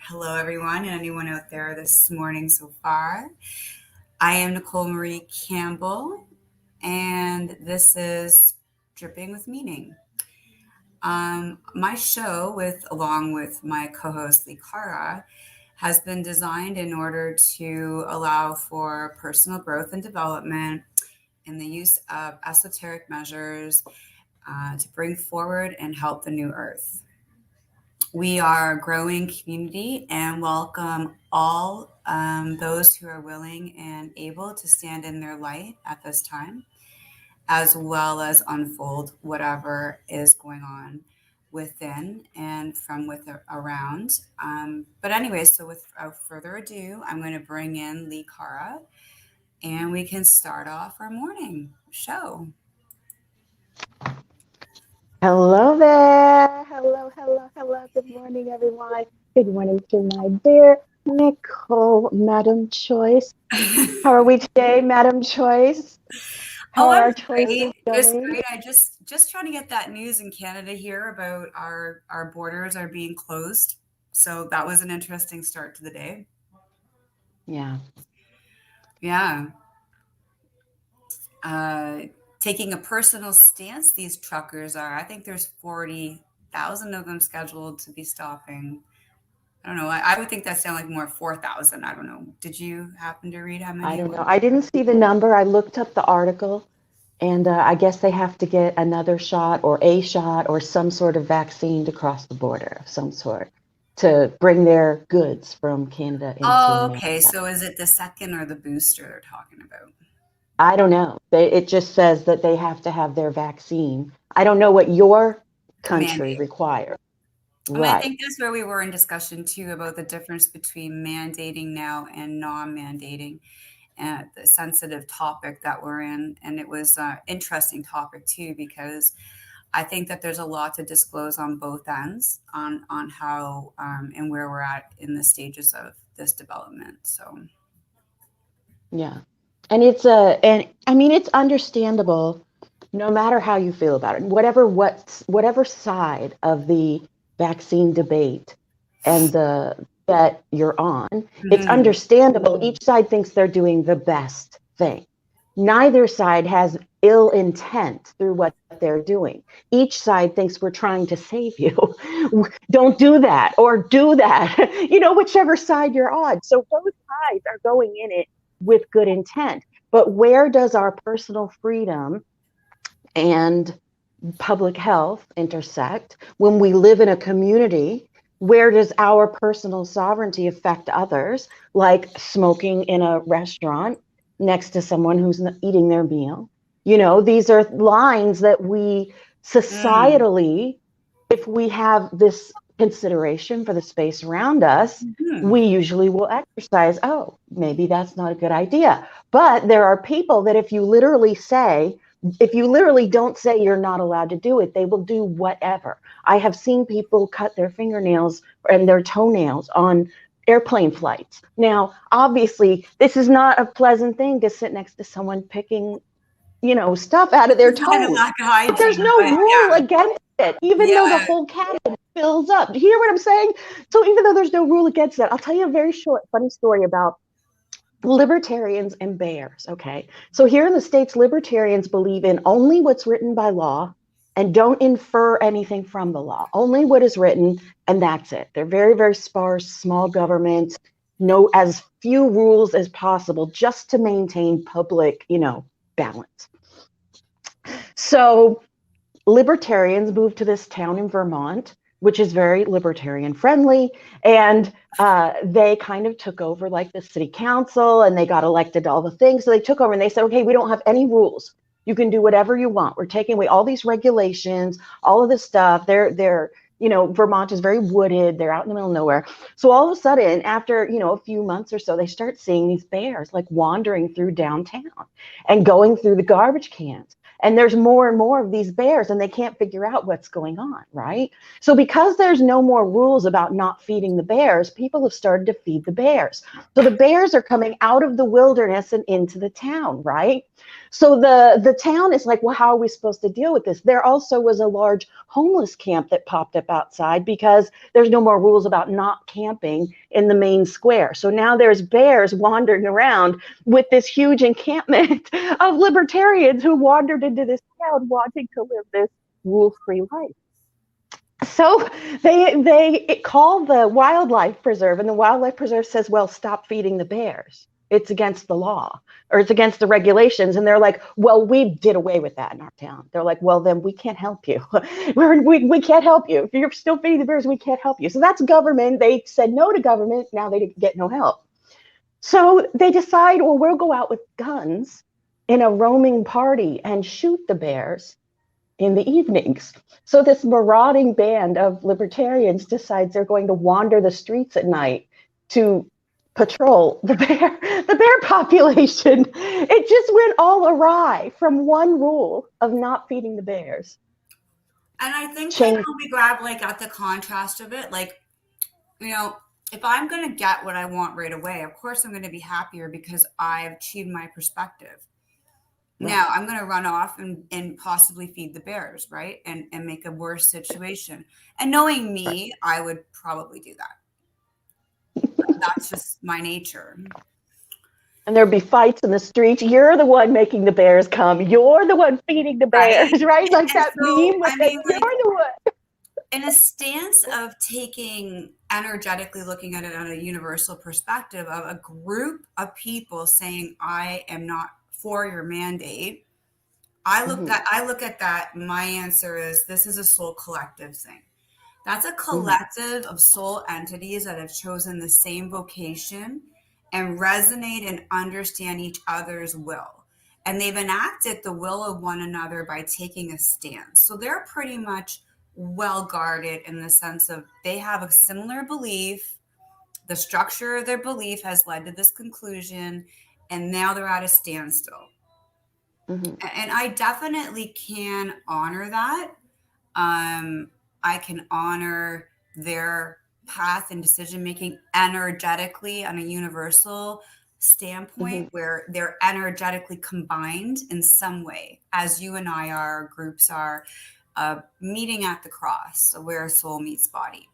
Hello, everyone, and anyone out there this morning so far. I am Nicole Marie Campbell, and this is Dripping with Meaning. My show, along with my co-host Cara, has been designed in order to allow for personal growth and development in the use of esoteric measures to bring forward and help the new earth. We are a growing community and welcome all those who are willing and able to stand in their light at this time, as well as unfold whatever is going on within and from around. But anyway, so without further ado, I'm going to bring in Cara, and we can start off our morning show. Hello there. Hello. Good morning, everyone. Good morning to my dear Nicole, Madam Choice. How are we today, Madam Choice? How are our choices going? Great. I just trying to get that news in Canada here about our borders are being closed. So that was an interesting start to the day. Yeah. Yeah. Taking a personal stance, these truckers are. I think there's 40,000 of them scheduled to be stopping. I don't know. I would think that sounded like more 4,000. I don't know. Did you happen to read how many? I don't know. I didn't see the number. I looked up the article, and I guess they have to get another shot or a shot or some sort of vaccine to cross the border of some sort to bring their goods from Canada into America. Okay. So is it the second or the booster they're talking about? I don't know. It just says that they have to have their vaccine. I don't know what your country requires. Right. I think that's where we were in discussion too about the difference between mandating now and non-mandating, the sensitive topic that we're in. And it was an interesting topic too, because I think that there's a lot to disclose on both ends on how and where we're at in the stages of this development. So, yeah. And it's understandable no matter how you feel about it, whatever side of the vaccine debate and that you're on, it's understandable. Each side thinks they're doing the best thing. Neither side has ill intent through what they're doing. Each side thinks we're trying to save you. Don't do that or do that, whichever side you're on. So both sides are going in it with good intent. But where does our personal freedom and public health intersect when we live in a community? Where does our personal sovereignty affect others, like smoking in a restaurant next to someone who's eating their meal? These are lines that we societally, if we have this consideration for the space around us, we usually will exercise, maybe that's not a good idea. But there are people that if you literally don't say you're not allowed to do it, they will do whatever. I have seen people cut their fingernails and their toenails on airplane flights. Now, obviously, this is not a pleasant thing to sit next to someone picking, stuff out of their toes. But there's no rule against it, even though the whole cabin fills up. Do you hear what I'm saying? So even though there's no rule against it, I'll tell you a very short, funny story about libertarians and bears. Okay. So here in the States, libertarians believe in only what's written by law and don't infer anything from the law, only what is written, and that's it. They're very, very sparse, small government, as few rules as possible, just to maintain public, balance. So libertarians moved to this town in Vermont, which is very libertarian friendly. And they kind of took over like the city council, and they got elected to all the things. So they took over and they said, okay, we don't have any rules. You can do whatever you want. We're taking away all these regulations, all of this stuff. Vermont is very wooded. They're out in the middle of nowhere. So all of a sudden, after, a few months or so, they start seeing these bears like wandering through downtown and going through the garbage cans. And there's more and more of these bears, and they can't figure out what's going on, right? So because there's no more rules about not feeding the bears, people have started to feed the bears. So the bears are coming out of the wilderness and into the town, right? So the town is like, well, how are we supposed to deal with this? There also was a large homeless camp that popped up outside because there's no more rules about not camping in the main square. So now there's bears wandering around with this huge encampment of libertarians who wandered into this town wanting to live this rule-free life. So they call the wildlife preserve, and the wildlife preserve says, well, stop feeding the bears. It's against the law, or it's against the regulations. And they're like, well, we did away with that in our town. They're like, well, then we can't help you. We can't help you. If you're still feeding the bears, we can't help you. So that's government. They said no to government. Now they get no help. So they decide, well, we'll go out with guns in a roaming party and shoot the bears in the evenings. So this marauding band of libertarians decides they're going to wander the streets at night to patrol the bear population. It just went all awry from one rule of not feeding the bears. And I think like when we grab like at the contrast of it, like, you know, if I'm going to get what I want right away, of course I'm going to be happier because I've achieved my perspective. Right. Now I'm going to run off and possibly feed the bears, right? And make a worse situation. And knowing me, I would probably do that. That's just my nature. And there'd be fights in the streets. You're the one making the bears come. You're the one feeding the bears, right? Like And that so, meme with I mean, you're like, the one. in a stance of taking energetically looking at it on a universal perspective of a group of people saying, I am not for your mandate. I look at that. My answer is this is a soul collective thing. That's a collective of soul entities that have chosen the same vocation and resonate and understand each other's will. And they've enacted the will of one another by taking a stance. So they're pretty much well guarded in the sense of they have a similar belief. The structure of their belief has led to this conclusion, and now they're at a standstill. And I definitely can honor that. I can honor their path and decision making energetically on a universal standpoint where they're energetically combined in some way, as you and I are, groups are, meeting at the cross, so where soul meets body,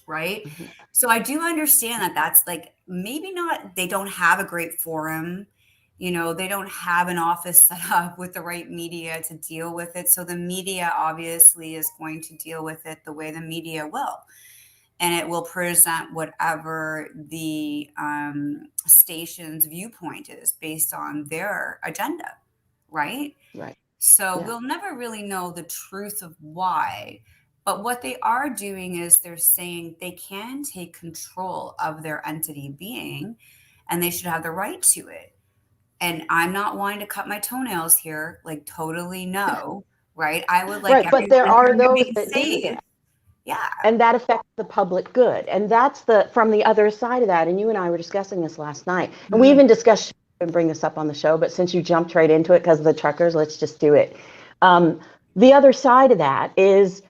right? So I do understand that that's like maybe not, they don't have a great forum. You know, they don't have an office set up with the right media to deal with it. So the media obviously is going to deal with it the way the media will. And it will present whatever the station's viewpoint is based on their agenda, right? Right. So Yeah. we'll never really know the truth of why. But what they are doing is they're saying they can take control of their entity being and they should have the right to it. And I'm not wanting to cut my toenails here, like totally no, right? I would like Right. But there everyone are to those be that do safe. that. Yeah. And that affects the public good. And that's from the other side of that. And you and I were discussing this last night. And we Mhm. even discussed and bring this up on the show, but since you jumped right into it because of the truckers, let's just do it. The other side of that is,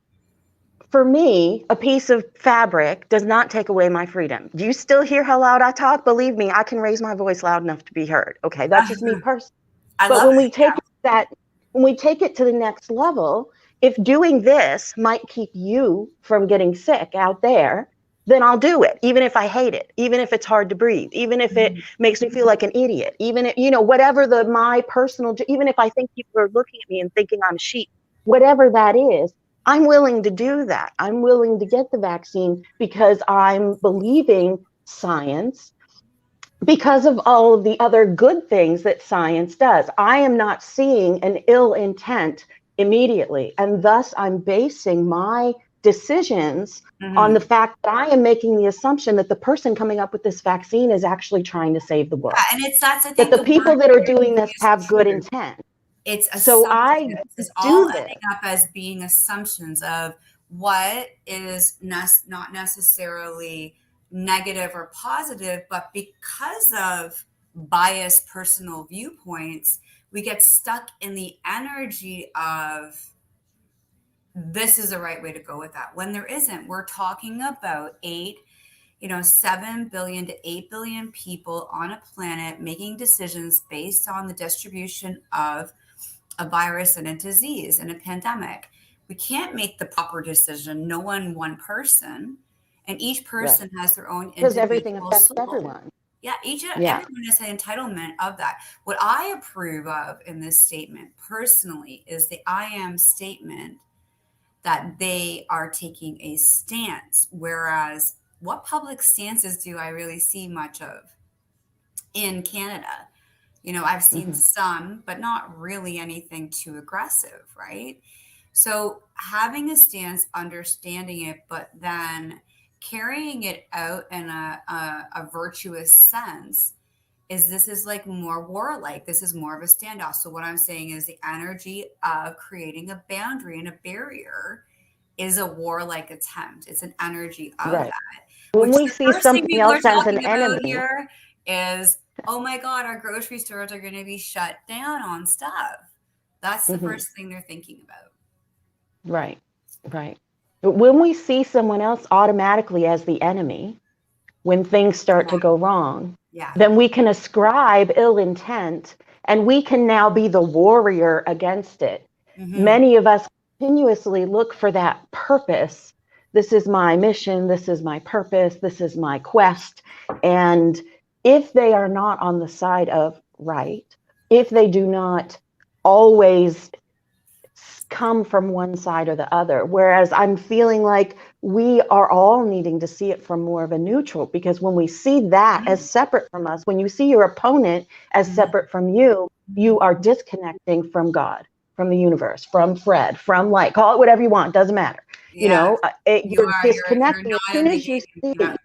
for me, a piece of fabric does not take away my freedom. Do you still hear how loud I talk? Believe me, I can raise my voice loud enough to be heard. Okay, that's just me personally. I But love when we it. take that, when we take it to the next level, if doing this might keep you from getting sick out there, then I'll do it, even if I hate it, even if it's hard to breathe, even if it makes me feel like an idiot, even if, whatever my personal, even if I think people are looking at me and thinking I'm a sheep, whatever that is, I'm willing to do that. I'm willing to get the vaccine because I'm believing science, because of all of the other good things that science does. I am not seeing an ill intent immediately, and thus I'm basing my decisions on the Mhm. fact that I am making the assumption that the person coming up with this vaccine is actually trying to save the Yeah, world, and that's I that think the the word people that are that doing you're this using is have good true. intent. It's So I assumptions. It's all do this. ending up as being assumptions of what is not necessarily negative or positive, but because of biased personal viewpoints, we get stuck in the energy of this is the right way to go with that when there isn't. We're talking about eight, 7 billion to 8 billion people on a planet making decisions based on the distribution of a virus and a disease and a pandemic. We can't make the proper decision, no one person. And each Right. person has their own Because everything individual affects soul. everyone. Yeah, each and Yeah. everyone has an entitlement of that. What I approve of in this statement personally is the I am statement, that they are taking a stance. Whereas, what public stances do I really see much of in Canada? I've seen Hmm. some, but not really anything too aggressive, right? So, having a stance, understanding it, but then carrying it out in a virtuous sense, this is like more warlike. This is more of a standoff. So, what I'm saying is the energy of creating a boundary and a barrier is a warlike attempt. It's an energy of Right. that, When which we the see first thing something people are else as an talking about enemy, here is, oh my God, our grocery stores are going to be shut down on stuff. That's the hmm, first thing they're thinking about. right, right. But when we see someone else automatically as the enemy, when things start to Yeah. go wrong, Yeah. then we can ascribe ill intent and we can now be the warrior against it. Mm-hmm. Many of us continuously look for that purpose. This is my mission. This is my purpose. This is my quest. And if they are not on the side of right, if they do not always come from one side or the other. Whereas I'm feeling like we are all needing to see it from more of a neutral, because when we see that as separate from us, when you see your opponent as Mm-hmm. separate from you, you are disconnecting from God, from the universe, from Fred, from light, call it whatever you want, doesn't matter. Yeah. You're You're disconnecting as soon as you annihilating. Yeah. see.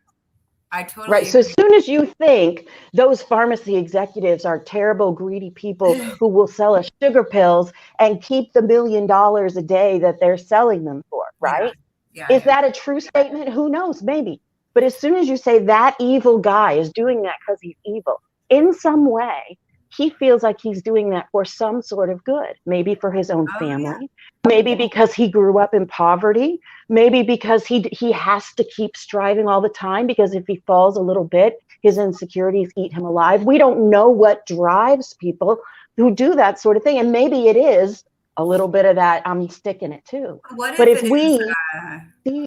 I Right. totally So as agree. soon as you think those pharmacy executives are terrible, greedy people who will sell us sugar pills and keep the $1 million a day that they're selling them for, Yeah. right? Yeah. Is Yeah. that a true statement? Who knows? Maybe. But as soon as you say that evil guy is doing that because he's evil, in some way, he feels like he's doing that for some sort of good, maybe for his own Oh, yeah. family, maybe because he grew up in poverty, maybe because he has to keep striving all the time, because if he falls a little bit, his insecurities eat him alive. We don't know what drives people who do that sort of thing. And maybe it is a little bit of that, I'm sticking it too. What But if if it is, we uh, see,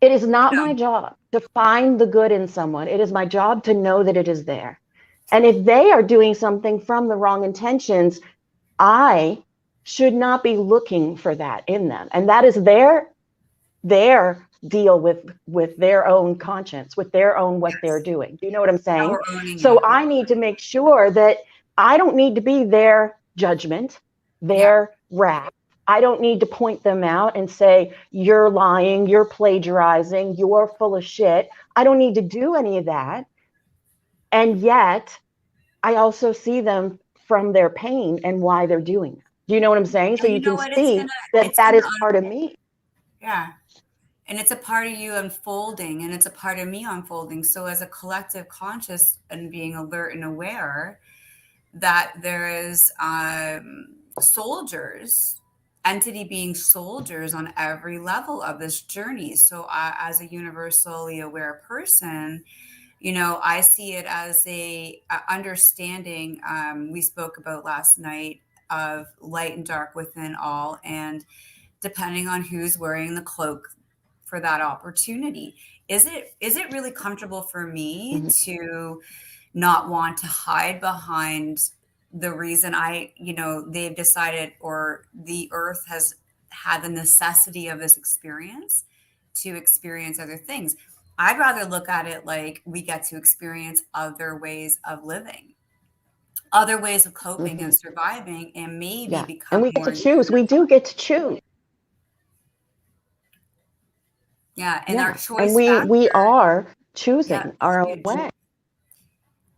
it is you not know, my job to find the good in someone. It is my job to know that it is there. And if they are doing something from the wrong intentions, I should not be looking for that in them. And that is their deal with their own conscience, with their own what they're yes, doing. Do you know what I'm how saying? we're owning So it. I need to make sure that I don't need to be their judgment, Yeah. their wrath. I don't need to point them out and say, you're lying, you're plagiarizing, you're full of shit. I don't need to do any of that. And yet, I also see them from their pain and why they're doing it. Do you know what I'm saying? So And you you know can what? see that It's that gonna, is part of me. yeah. And it's a part of you unfolding, and it's a part of me unfolding. So, as a collective conscious and being alert and aware that there is soldiers, entity being soldiers on every level of this journey. So, as a universally aware person, I see it as a understanding, we spoke about last night, of light and dark within all, and depending on who's wearing the cloak for that opportunity. Is it really comfortable for me Mhm. to not want to hide behind the reason they've decided, or the earth has had the necessity of this experience to experience other things? I'd rather look at it like we get to experience other ways of living, other ways of coping Mhm. and surviving, and maybe Yeah. And become we get to more choose. We do get to choose. yeah, and our Yeah. And choice we factor. are Yeah, choosing it's our own huge. way.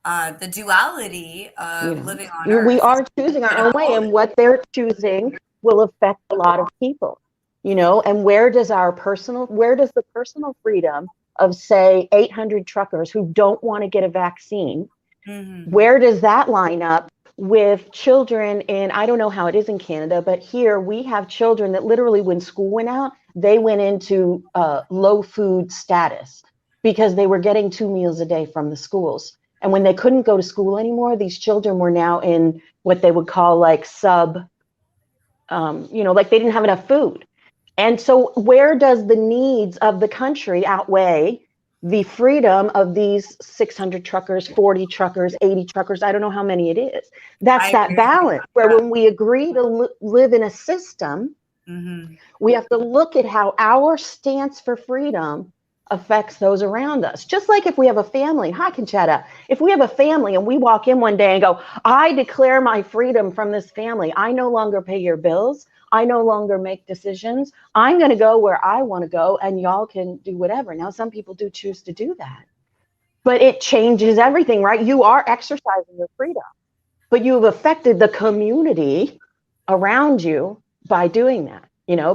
The duality You of know, living on we Earth, are choosing our own way, both. and what they're choosing will affect a lot of people. And where does the personal freedom of, say, 800 truckers who don't want to get a vaccine, Hmm. where does that line up with children in, I don't know how it is in Canada, but here we have children that literally, when school went out, they went into low food status. because they were getting 2 meals a day from the schools. And when they couldn't go to school anymore, these children were now in what they would call like like they didn't have enough food. And so where does the needs of the country outweigh the freedom of these 600 truckers, 40 truckers, 80 truckers? I don't know how many it is. That's I that agree with you balance where on when we agree to live in a system, that. Mm-hmm. we have to look at how our stance for freedom affects those around us. Just like if we have a family, hi Conchetta, if we have a family and we walk in one day and go, I declare my freedom from this family. I no longer pay your bills. I no longer make decisions. I'm going to go where I want to go and y'all can do whatever. Now, some people do choose to do that, but it changes everything, right? You are exercising your freedom, but you've affected the community around you by doing that,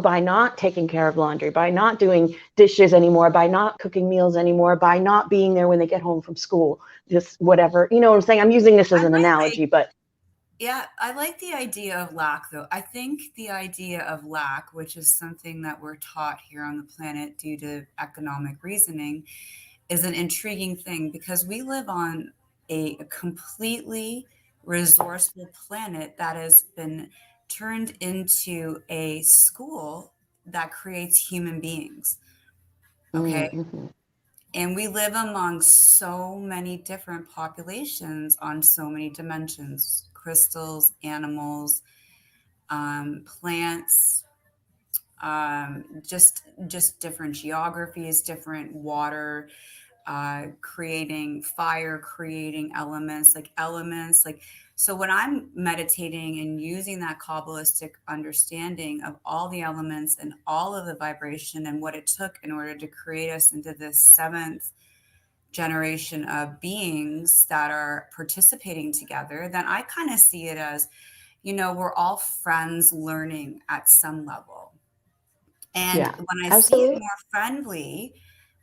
by not taking care of laundry, by not doing dishes anymore, by not cooking meals anymore, by not being there when they get home from school, just whatever. You know what I'm saying? I'm using this as I an might like, analogy, but yeah, I like the idea of lack, though. I think the idea of lack, which is something that we're taught here on the planet due to economic reasoning, is an intriguing thing because we live on a completely resourceful planet that has been turned into a school that creates human beings. Okay. mm-hmm. And we live among so many different populations on so many dimensions: crystals, animals, plants, just different geographies, different water, creating fire, creating elements like. So when I'm meditating and using that Kabbalistic understanding of all the elements and all of the vibration and what it took in order to create us into this seventh generation of beings that are participating together, then I kind of see it as, we're all friends learning at some level. And Yeah, when I see it absolutely. more friendly,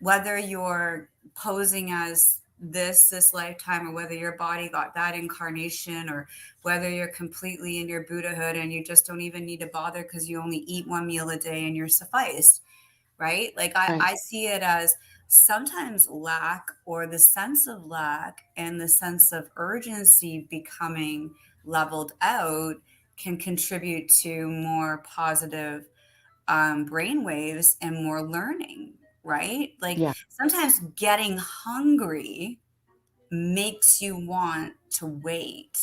whether you're posing as this lifetime, or whether your body got that incarnation, or whether you're completely in your Buddhahood and you just don't even need to bother because you only eat 1 meal a day and you're sufficed, right? Like Right. I see it as sometimes lack, or the sense of lack and the sense of urgency becoming leveled out, can contribute to more positive brain waves and more learning, right? Like Yeah. sometimes getting hungry makes you want to wait.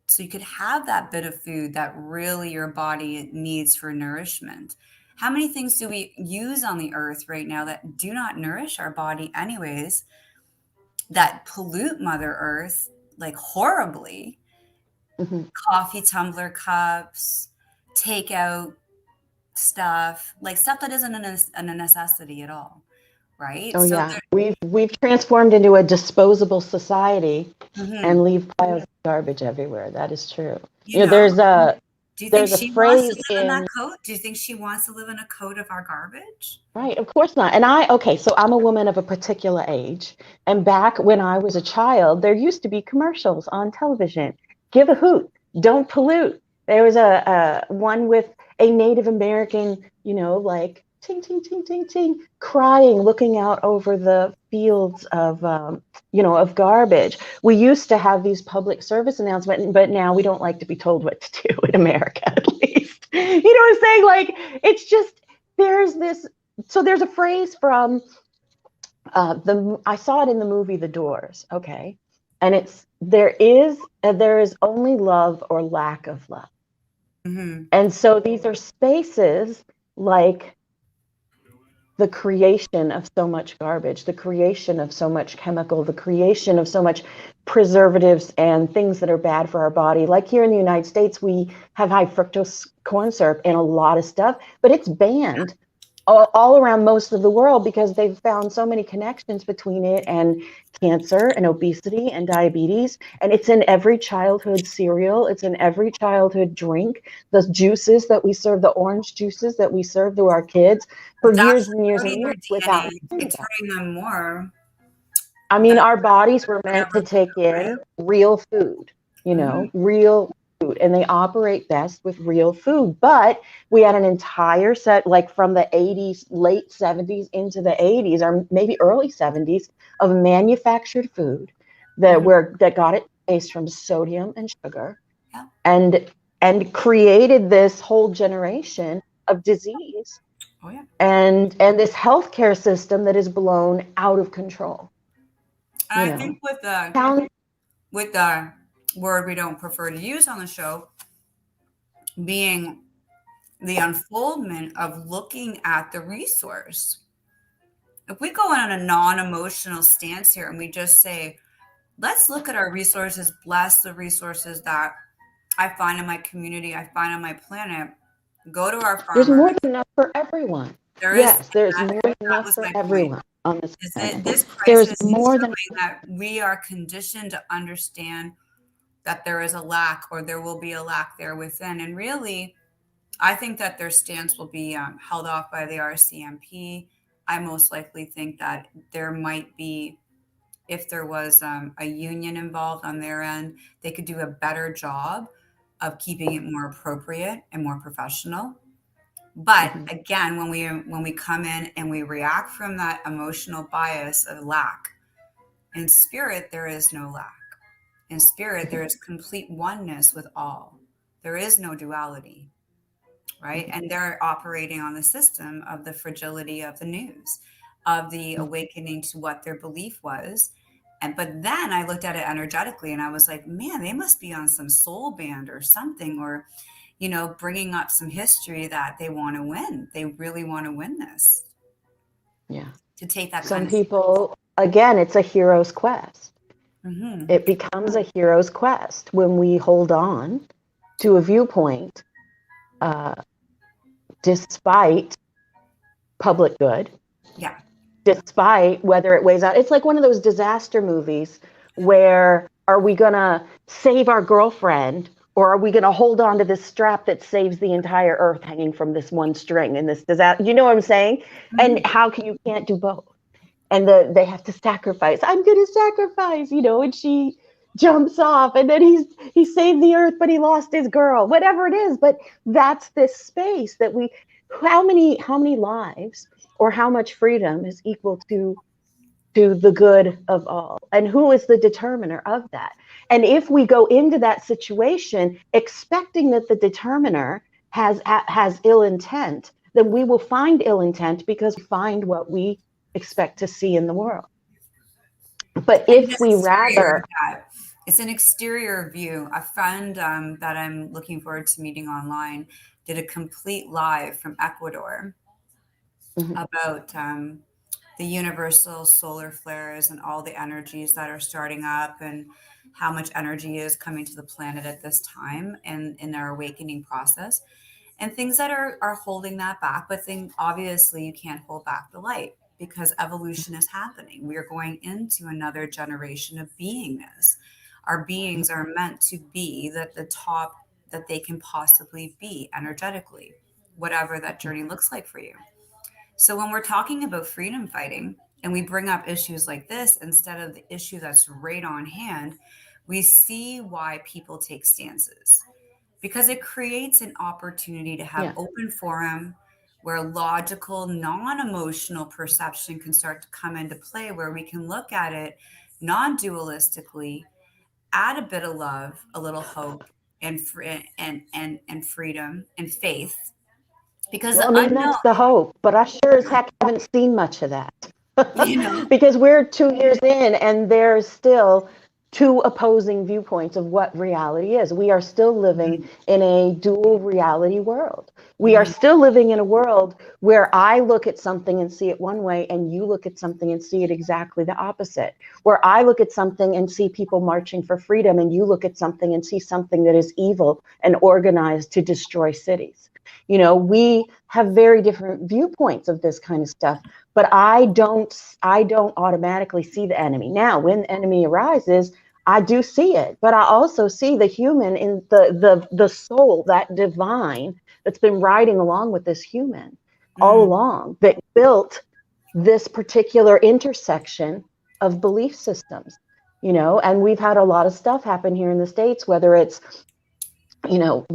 So you could have that bit of food that really your body needs for nourishment. How many things do we use on the earth right now that do not nourish our body, anyways, that pollute Mother Earth like horribly? Mm-hmm. Coffee tumbler cups, takeout stuff, like stuff that isn't a necessity at all, right? Oh So yeah, we've transformed into a disposable society there, and mhm. leave piles of garbage everywhere. That is true. You You know, know, there's a do you think there's a she wants to phrase live in that in coat? Do you think she wants to live in a coat of our garbage? right, of course not. And okay, so I'm a woman of a particular age. And back when I was a child, there used to be commercials on television. Give a hoot, don't pollute. There was a one with a Native American, like ting, ting, ting, ting, ting, crying, looking out over the fields of garbage. We used to have these public service announcements, but now we don't like to be told what to do in America, at least. You know what I'm saying? Like, it's just, there's this so there's a phrase from I saw it in the movie The Doors, okay, and it's there is only love or lack of love, Hmm. and so these are spaces like the creation of so much garbage, the creation of so much chemical, the creation of so much preservatives and things that are bad for our body. Like here in the United States, we have high fructose corn syrup and a lot of stuff, but it's banned all around most of the world because they've found so many connections between it and cancer and obesity and diabetes. And it's in every childhood cereal. It's in every childhood drink. The juices that we serve, the orange juices that we serve to our kids for years That's and years and eroding their years without DNA. knowing It's that. hurting them more I mean, than our bodies were meant to whatever. take in real food, Hmm. real. food, and they operate best with real food. But we had an entire set, like from the 80s, late 70s into the 80s, or maybe early 70s, of manufactured food that got its taste from sodium and sugar, Yeah. and created this whole generation of disease, Oh yeah. and this healthcare system that is blown out of control. And You I know, think with the Town- word we don't prefer to use on the show being the unfoldment of looking at the resource. If we go on a non-emotional stance here and we just say, let's look at our resources, bless the resources that I find in my community, I find on my planet, go to our there's more farmers. than enough for everyone. There is Yes, there's that, more than that enough was for my point. everyone on this Is it planet. this There's crisis is more than showing that we are conditioned to understand that there is a lack or there will be a lack there within. And really, I think that their stance will be held off by the RCMP. I most likely think that there might be, if there was a union involved on their end, they could do a better job of keeping it more appropriate and more professional. But Mhm. again, when we come in and we react from that emotional bias of lack, in spirit there is no lack. In spirit there is complete oneness with all. There is no duality, right? And they're operating on the system of the fragility of the news, of the awakening to what their belief was. And but then I looked at it energetically and I was like, man, they must be on some soul band or something, or bringing up some history that they want to win. They really want to win this, Yeah. to take that kind Some of. people, again, it's a hero's quest. Mm-hmm. It becomes a hero's quest when we hold on to a viewpoint, uh, despite public good, Yeah. despite whether it weighs out. It's like one of those disaster movies where, are we going to save our girlfriend, or are we going to hold on to this strap that saves the entire earth hanging from this one string in this disaster? You know what I'm saying? And Mm-hmm. how can you can't do both? And they have to sacrifice. I'm going to sacrifice, and she jumps off, and then he saved the earth, but he lost his girl, whatever it is. But that's this space that how many lives or how much freedom is equal to the good of all, and who is the determiner of that? And if we go into that situation expecting that the determiner has ill intent, then we will find ill intent, because we find what we expect to see in the world. But And an if we exterior rather, of that. It's an exterior view. A friend that I'm looking forward to meeting online did a complete live from Ecuador Mhm, about the universal solar flares and all the energies that are starting up, and how much energy is coming to the planet at this time and in our awakening process, and things that are holding that back. But obviously you can't hold back the light, because evolution is happening. We are going into another generation of beingness. Our beings are meant to be at the top that they can possibly be energetically, whatever that journey looks like for you. So when we're talking about freedom fighting and we bring up issues like this instead of the issue that's right on hand, we see why people take stances, because it creates an opportunity to have yeah, open forum where logical, non-emotional perception can start to come into play, where we can look at it non-dualistically, add a bit of love, a little hope, and and freedom and faith, because well, the I mean, unknown, that's the hope, but I sure as heck haven't seen much of that. you know. Because we're 2 years in, and there's still two opposing viewpoints of what reality is. We are still living Mhm, in a dual reality world. We are mhm, still living in a world where I look at something and see it one way, and you look at something and see it exactly the opposite. Where I look at something and see people marching for freedom, and you look at something and see something that is evil and organized to destroy cities. We have very different viewpoints of this kind of stuff, but I don't automatically see the enemy. Now, when the enemy arises, I do see it, but I also see the human in the soul, that divine that's been riding along with this human all mm, along, that built this particular intersection of belief systems. And we've had a lot of stuff happen here in the States, whether it's you know,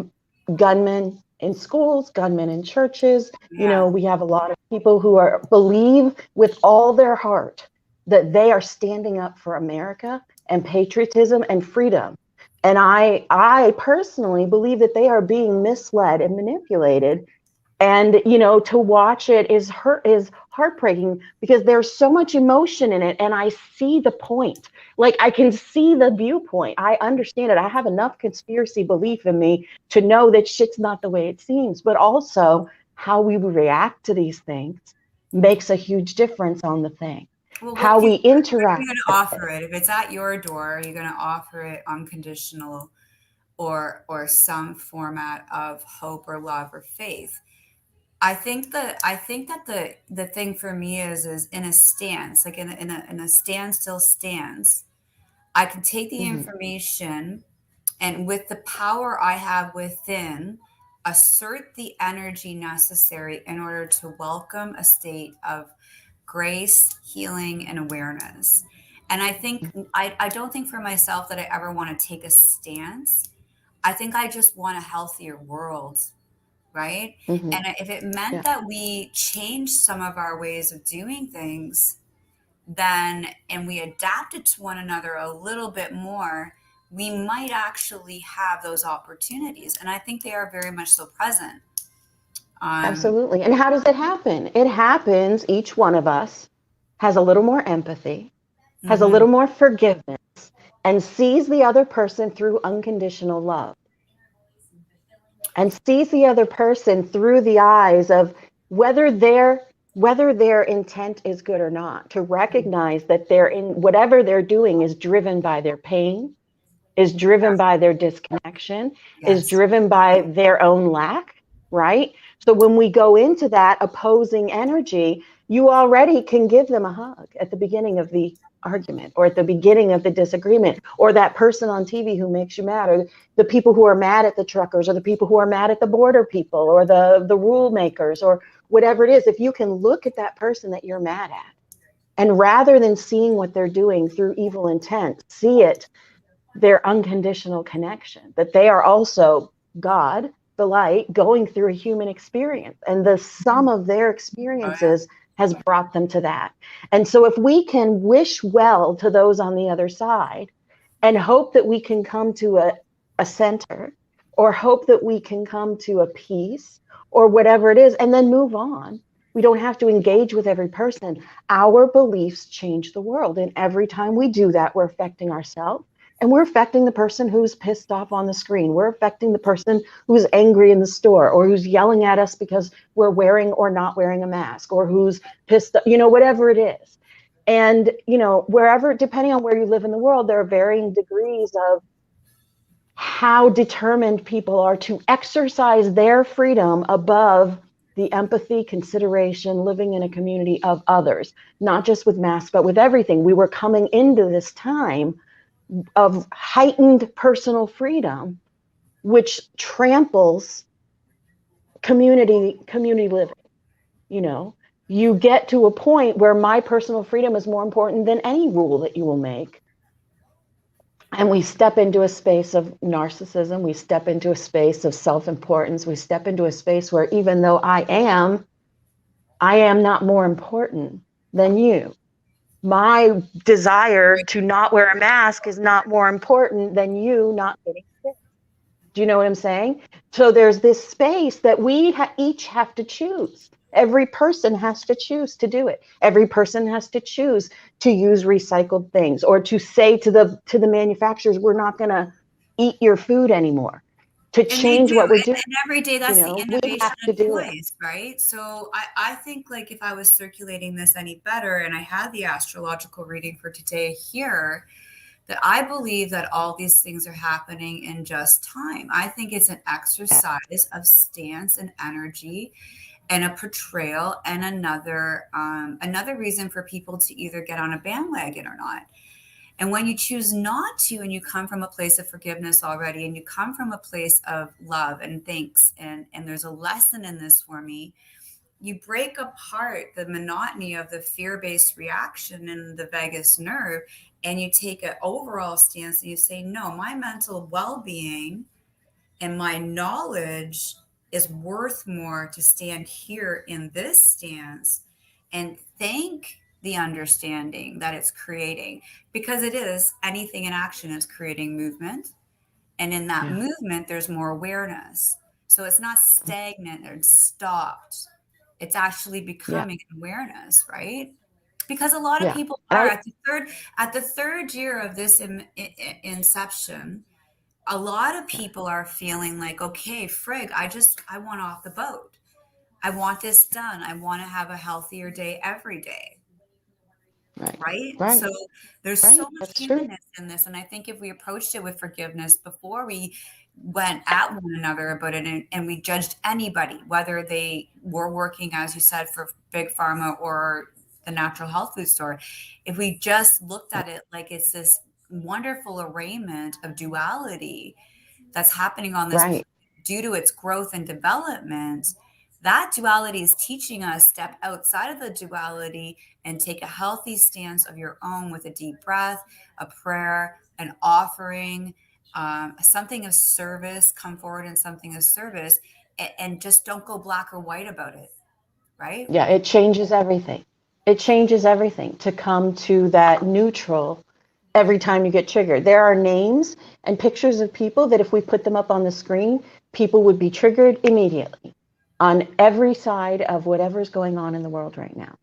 gunmen in schools, gunmen in churches. Yeah. We have a lot of people who believe with all their heart that they are standing up for America and patriotism and freedom. And I personally believe that they are being misled and manipulated, and to watch it is heartbreaking, because there's so much emotion in it, and I see the point. Like, I can see the viewpoint. I understand it. I have enough conspiracy belief in me to know that shit's not the way it seems, but also how we react to these things makes a huge difference on the thing. Well, How we what are interact you going to with offer it. it? If it's at your door, are you going to offer it unconditional, or some format of hope or love or faith? I think that the thing for me is in a stance, like in a standstill stance, I can take the Mhm, information, and with the power I have within, assert the energy necessary in order to welcome a state of grace, healing, and awareness. And I don't think for myself that I ever want to take a stance. I think I just want a healthier world, right? mhm, And if it meant yeah, that we change some of our ways of doing things, then and we adapted to one another a little bit more, we might actually have those opportunities. And I think they are very much so present. Um, absolutely. And how does it happen? It happens, each one of us has a little more empathy, has a mhm. little more forgiveness, and sees the other person through unconditional love, and sees the other person through the eyes of whether their intent is good or not, to recognize that they're in whatever they're doing is driven by their pain, is driven by their disconnection, is Yes. driven by their own lack, right? So when we go into that opposing energy, you already can give them a hug at the beginning of the argument, or at the beginning of the disagreement, or that person on TV who makes you mad, or the people who are mad at the truckers, or the people who are mad at the border people, or the rule makers, or whatever it is. If you can look at that person that you're mad at, and rather than seeing what they're doing through evil intent, see it, their unconditional connection, that they are also God, the light, going through a human experience. And the sum of their Oh, yeah. experiences has brought them to that. And so, if we can wish well to those on the other side and hope that we can come to a center, or hope that we can come to a peace, or whatever it is, and then move on. We don't have to engage with every person. Our beliefs change the world. And every time we do that, we're affecting ourselves, and we're affecting the person who's pissed off on the screen. We're affecting the person who's angry in the store, or who's yelling at us because we're wearing or not wearing a mask, or who's pissed, whatever it is. And, wherever, depending on where you live in the world, there are varying degrees of how determined people are to exercise their freedom above the empathy, consideration, living in a community of others, not just with masks, but with everything. We were coming into this time of heightened personal freedom, which tramples community living. You know, you get to a point where my personal freedom is more important than any rule that you will make. And we step into a space of narcissism. We step into a space of self-importance. We step into a space where, even though I am not more important than you. My desire to not wear a mask is not more important than you not getting sick. Do you know what I'm saying? So there's this space that we each have to choose. Every person has to choose to do it. Every person has to choose to use recycled things, or to say to the manufacturers, we're not going to eat your food anymore. To And they change do. what we're doing, And every day, that's the we innovation have to of do it. choice, right? So I think, like, if I was circulating this any better and I had the astrological reading for today here, that I believe that all these things are happening in just time. I think it's an exercise of stance and energy, and a portrayal, and another reason for people to either get on a bandwagon or not. And when you choose not to, and you come from a place of forgiveness already, and you come from a place of love and thanks, and there's a lesson in this for me, you break apart the monotony of the fear-based reaction in the vagus nerve, and you take an overall stance and you say, no, my mental well-being And my knowledge is worth more to stand here in this stance and thank the understanding that it's creating, because it is, anything in action is creating movement. And in that Yeah. movement, there's more awareness. So it's not stagnant or stopped. It's actually Yeah. becoming awareness, right? Because a lot of Yeah. people And are I, at the third year of this inception. A lot of people are feeling like, okay, frig, I want off the boat. I want this done. I want to have a healthier day every day. right. Right? Right. So there's so Right. much That's true. humanness in this. And I think if we approached it with forgiveness before we went at one another about it, and we judged anybody, whether they were working, as you said, for big pharma or the natural health food store, if we just looked Right. at it like it's this wonderful arraignment of duality that's happening on this Right. due to its growth and development, that duality is teaching us step outside of the duality and take a healthy stance of your own with a deep breath, a prayer, an offering, something of service. Come forward in something of service, and just don't go black or white about it, right? Yeah. It changes everything. It changes everything to come to that neutral every time you get triggered. There are names and pictures of people that if we put them up on the screen, people would be triggered immediately on every side of whatever's going on in the world right now.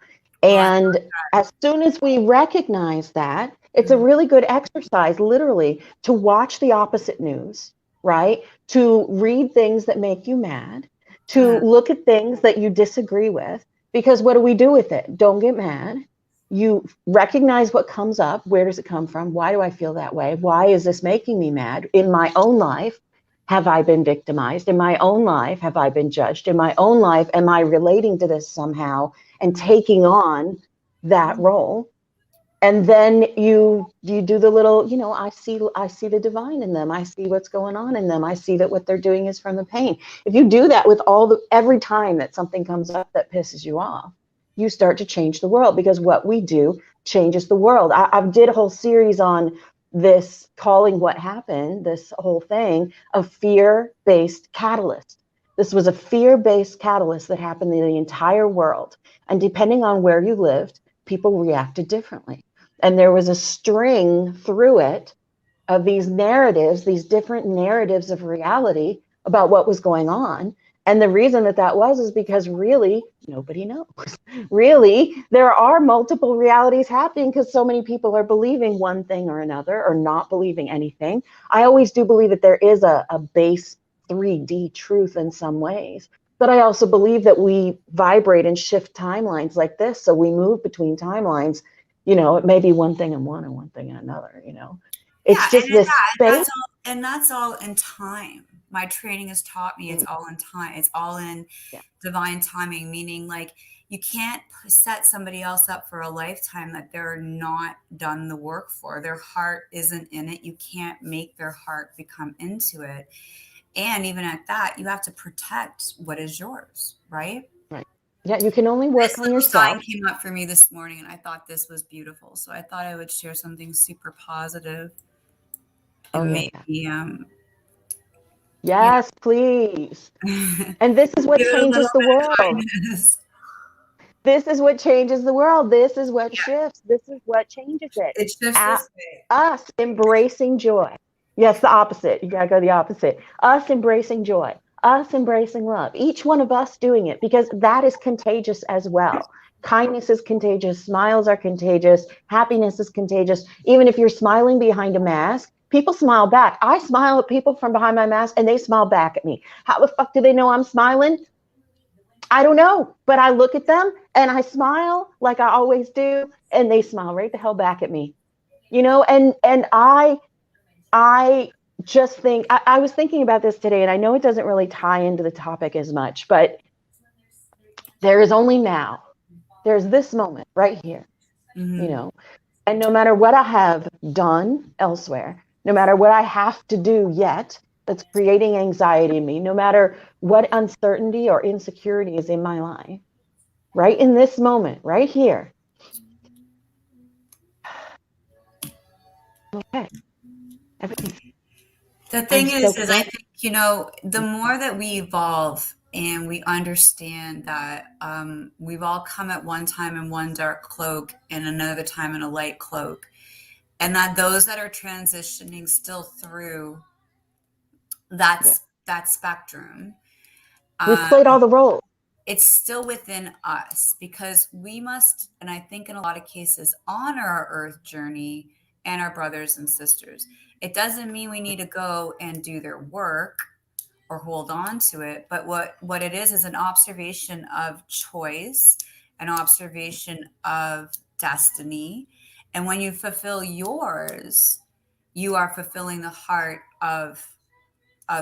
Well, I, And as soon as we recognize that, it's a really good exercise, literally, to watch the opposite news, right? To read things that make you mad, to uh, look at things that you disagree with, because what do we do with it? Don't get mad. You recognize what comes up. Where does it come from? Why do I feel that way? Why is this making me mad? In my own life, have I been victimized? In my own life, have I been judged? In my own life, am I relating to this somehow and taking on that role? And then you do the little, I see the divine in them. I see what's going on in them. I see that what they're doing is from the pain. If you do that with every time that something comes up that pisses you off, you start to change the world, because what we do changes the world. I did a whole series on this, calling what happened, this whole thing of fear-based catalyst. This was a fear-based catalyst that happened in the entire world. And depending on where you lived, people reacted differently. And there was a string through it of these narratives, these different narratives of reality about what was going on. And the reason that that was is because really nobody knows. Really, there are multiple realities happening because so many people are believing one thing or another, or not believing anything. I always do believe that there is a base 3D truth in some ways. But I also believe that we vibrate and shift timelines like this. So we move between timelines. It may be one thing in one and one thing in another. yeah, It's just this space. and that's all in time. My training has taught me it's Mm, all in time. It's all in yeah, divine timing, meaning like you can't set somebody else up for a lifetime that they're not done the work for. Their heart isn't in it. You can't make their heart become into it. And even at that, you have to protect what is yours, right? right. Yeah, you can only This work on little sign yourself. came up for me this morning, and I thought this was beautiful. So I thought I would share something super positive Oh, and yeah, yeah. maybe, you Yes, please. know, And this is what give it a little changes the bit of world. kindness. This is what changes the world. This is what Yeah, shifts. This is what changes it. it shifts At this way. us embracing joy. Yes, the opposite. You got to go the opposite. Us embracing joy. Us embracing love. Each one of us doing it, because that is contagious as well. Kindness is contagious. Smiles are contagious. Happiness is contagious. Even if you're smiling behind a mask, people smile back. I smile at people from behind my mask and they smile back at me. How the fuck do they know I'm smiling? I don't know, but I look at them and I smile like I always do, and they smile right the hell back at me. And I just think I was thinking about this today, and I know it doesn't really tie into the topic as much, but there is only now. There's this moment right here, you Hmm. know. And no matter what I have done elsewhere, no matter what I have to do yet that's creating anxiety in me, no matter what uncertainty or insecurity is in my life, right in this moment, right here, okay, everything's, The I'm thing so is I think connected. The more that we evolve and we understand that we've all come at one time in one dark cloak and another time in a light cloak, and that those that are transitioning still through Yeah. that spectrum, We've uh, played all the roles. it's still within us because we must, and I think in a lot of cases, honor our earth journey and our brothers and sisters. It doesn't mean we need to go and do their work or hold on to it, but what it is an observation of choice, an observation of destiny. And when you fulfill yours, you are fulfilling the heart of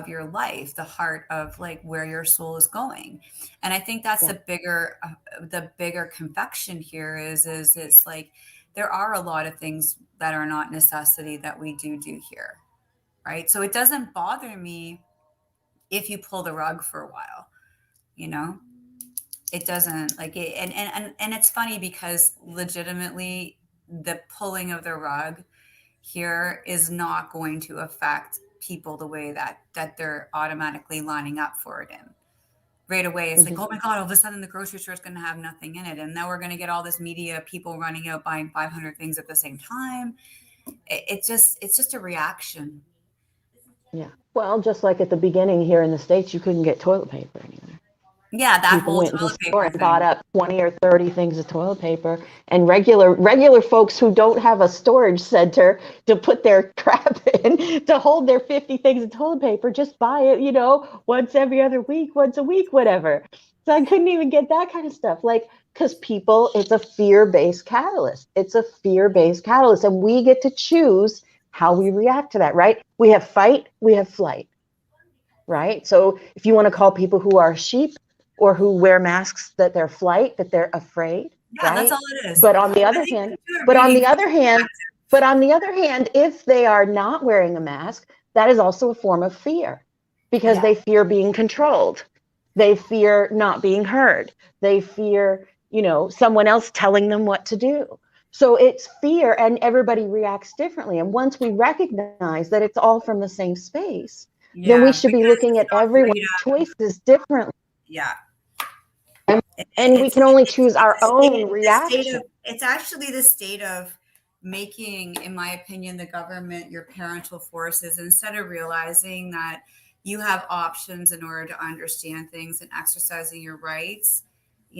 your life, the heart of like where your soul is going. And I think that's Yeah. the bigger confection here is it's like there are a lot of things that are not necessity that we do here, right? So it doesn't bother me if you pull the rug for a while, you know. It doesn't like it, and it's funny because legitimately the pulling of the rug here is not going to affect people the way that they're automatically lining up for it in right away. It's like, Hmm. oh my god, all of a sudden the grocery store is going to have nothing in it, and now we're going to get all this media people running out buying 500 things at the same time. It's just a reaction. Yeah. Well, just like at the beginning here in the States, you couldn't get toilet paper anywhere. Yeah, that People whole went to the toilet store paper and bought thing. up 20 or 30 things of toilet paper, and regular folks who don't have a storage center to put their crap in to hold their 50 things of toilet paper just buy it, once every other week, once a week, whatever. So I couldn't even get that kind of stuff, like, because people, it's a fear-based catalyst. It's a fear-based catalyst, and we get to choose how we react to that, right? We have fight, we have flight, right? So if you want to call people who are sheep or who wear masks that they're flight, that they're afraid, Yeah, that's all right? it is. But on the I other think hand, do a but on reading the from other hand, perspective. but on the other hand, if they are not wearing a mask, that is also a form of fear because Yeah, they fear being controlled. They fear not being heard. They fear, someone else telling them what to do. So it's fear, and everybody reacts differently. And once we recognize that it's all from the same space, then we yeah, should be because looking it's at not everyone's freedom. choices differently. Yeah, And, it, and we it's can only it's choose it's our a state, own the state reaction. of it's actually the state of making, in my opinion, the government your parental forces instead of realizing that you have options in order to understand things and exercising your rights.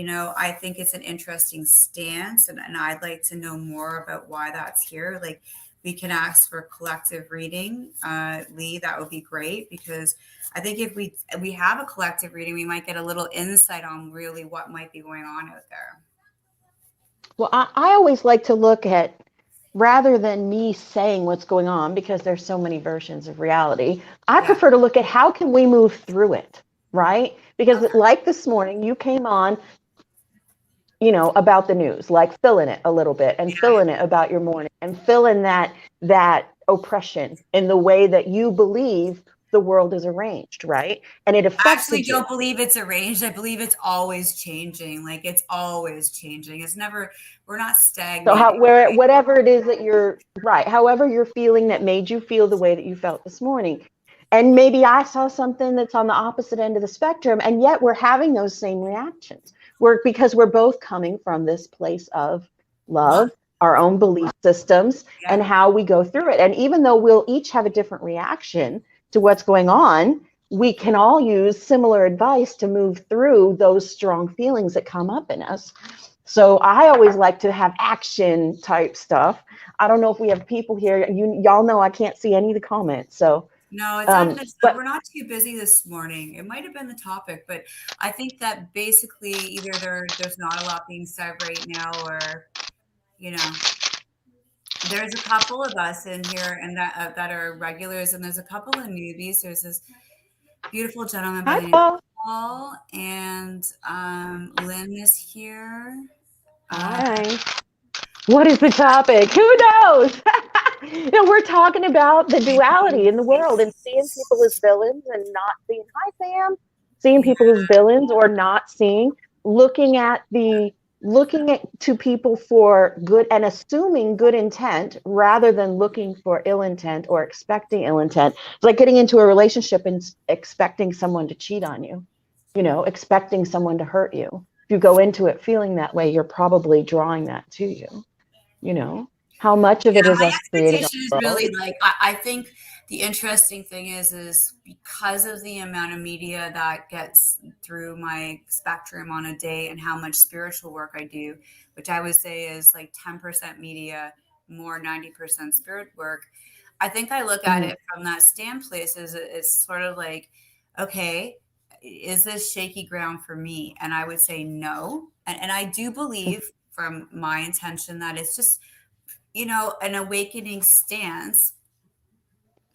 I think it's an interesting stance, and I'd like to know more about why that's here. Like, we can ask for collective reading, Lee. That would be great because I think if we have a collective reading, we might get a little insight on really what might be going on out there. Well, I always like to look at, rather than me saying what's going on, because there's so many versions of reality, I Yeah. prefer to look at how can we move through it, right? Because Okay. like this morning, you came on, about the news, like fill in it a little bit and fill Yeah. in it about your morning and fill in that oppression in the way that you believe the world is arranged, right? And it I actually affected you. don't believe it's arranged. I believe it's always changing. Like, it's always changing. It's never, we're not So stagnating. whatever it is that you're right, however you're feeling that made you feel the way that you felt this morning. And maybe I saw something that's on the opposite end of the spectrum, and yet we're having those same reactions. Because we're both coming from this place of Love. love, our own belief systems, and Yeah. how we go through it. And even though we'll each have a different reaction to what's going on, we can all use similar advice to move through those strong feelings that come up in us. So I always like to have action type stuff. I don't know if we have people here. Y'all know I can't see any of the comments. So, No, it's not. but We're not too busy this morning. It might have been the topic, but I think that basically either there's not a lot being said right now, or you know, there's a couple of us in here and that are regulars, and there's a couple of newbies. There's this beautiful gentleman by hi, the name of Paul. Paul, and Lynn is here. Uh, Hi. What is the topic? Who knows? We're talking about the duality in the world and seeing people as villains and not seeing, hi, Sam, seeing yeah, people as villains or not seeing, looking at the looking to people for good and assuming good intent rather than looking for ill intent or expecting ill intent. It's like getting into a relationship and expecting someone to cheat on you, expecting someone to hurt you. If you go into it feeling that way, you're probably drawing that to you, you know. How much of it Yeah, is my us creating expectation is our really world? like I think the interesting thing is because of the amount of media that gets through my spectrum on a day and how much spiritual work I do, which I would say is like 10% media, more 90% spirit work. I think I look at Mm-hmm. it from that standpoint as it's sort of like, okay, is this shaky ground for me? And I would say no. And I do believe from my intention that it's just an awakening stance,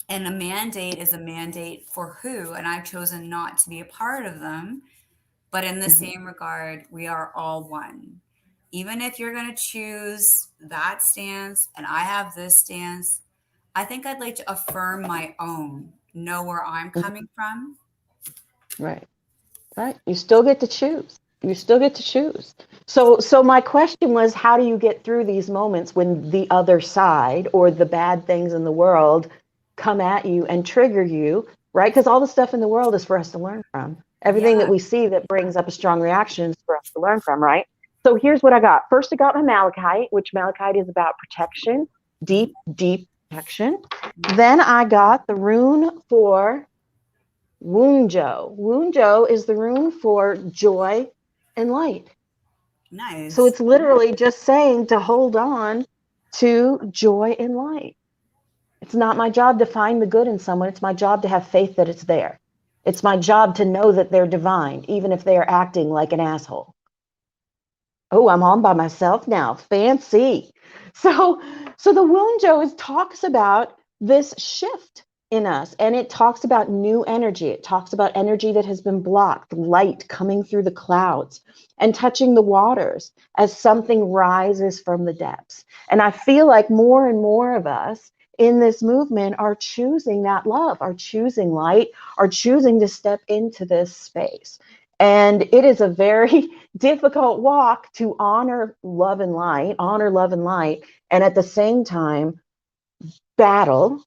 and a mandate is a mandate for who, and I've chosen not to be a part of them. But in the Mm-hmm. same regard, we are all one. Even if you're going to choose that stance and I have this stance, I think I'd like to affirm my own, know where I'm Mm-hmm. coming from. Right. Right. You still get to choose. You still get to choose. So my question was, how do you get through these moments when the other side or the bad things in the world come at you and trigger you, right? Because all the stuff in the world is for us to learn from. Everything that Yeah, we see that brings up a strong reaction is for us to learn from, right? So here's what I got. First, I got my malachite, which malachite is about protection, deep, deep protection. Then I got the rune for Wunjo. Wunjo is the rune for joy and light. So nice. it's literally just saying to hold on to joy and light. It's not my job to find the good in someone. It's my job to have faith that it's there. It's my job to know that they're divine, even if they are acting like an asshole. Oh, I'm on by myself now. Fancy. So, so the Wunjo is talks about this shift in us, and it talks about new energy. It talks about energy that has been blocked, light coming through the clouds and touching the waters as something rises from the depths. And I feel like more and more of us in this movement are choosing that love, are choosing light, are choosing to step into this space. And it is a very difficult walk to honor love and light, and at the same time battle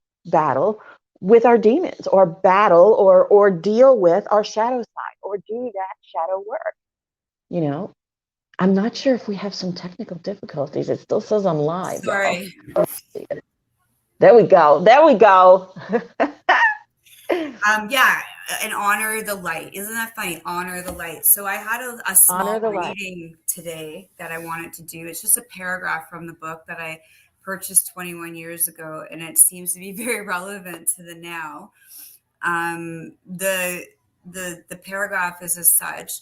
with our demons, or battle or deal with our shadow side, or do that shadow work. You know, I'm not sure if we have some technical difficulties. It still says I'm live, y'all. Sorry. There we go. There we go. Yeah, and honor the light. Isn't that funny? Honor the light. So I had a Honor small the light. reading today that I wanted to do. It's just a paragraph from the book that I purchased 21 years ago, and it seems to be very relevant to the now. The paragraph is as such: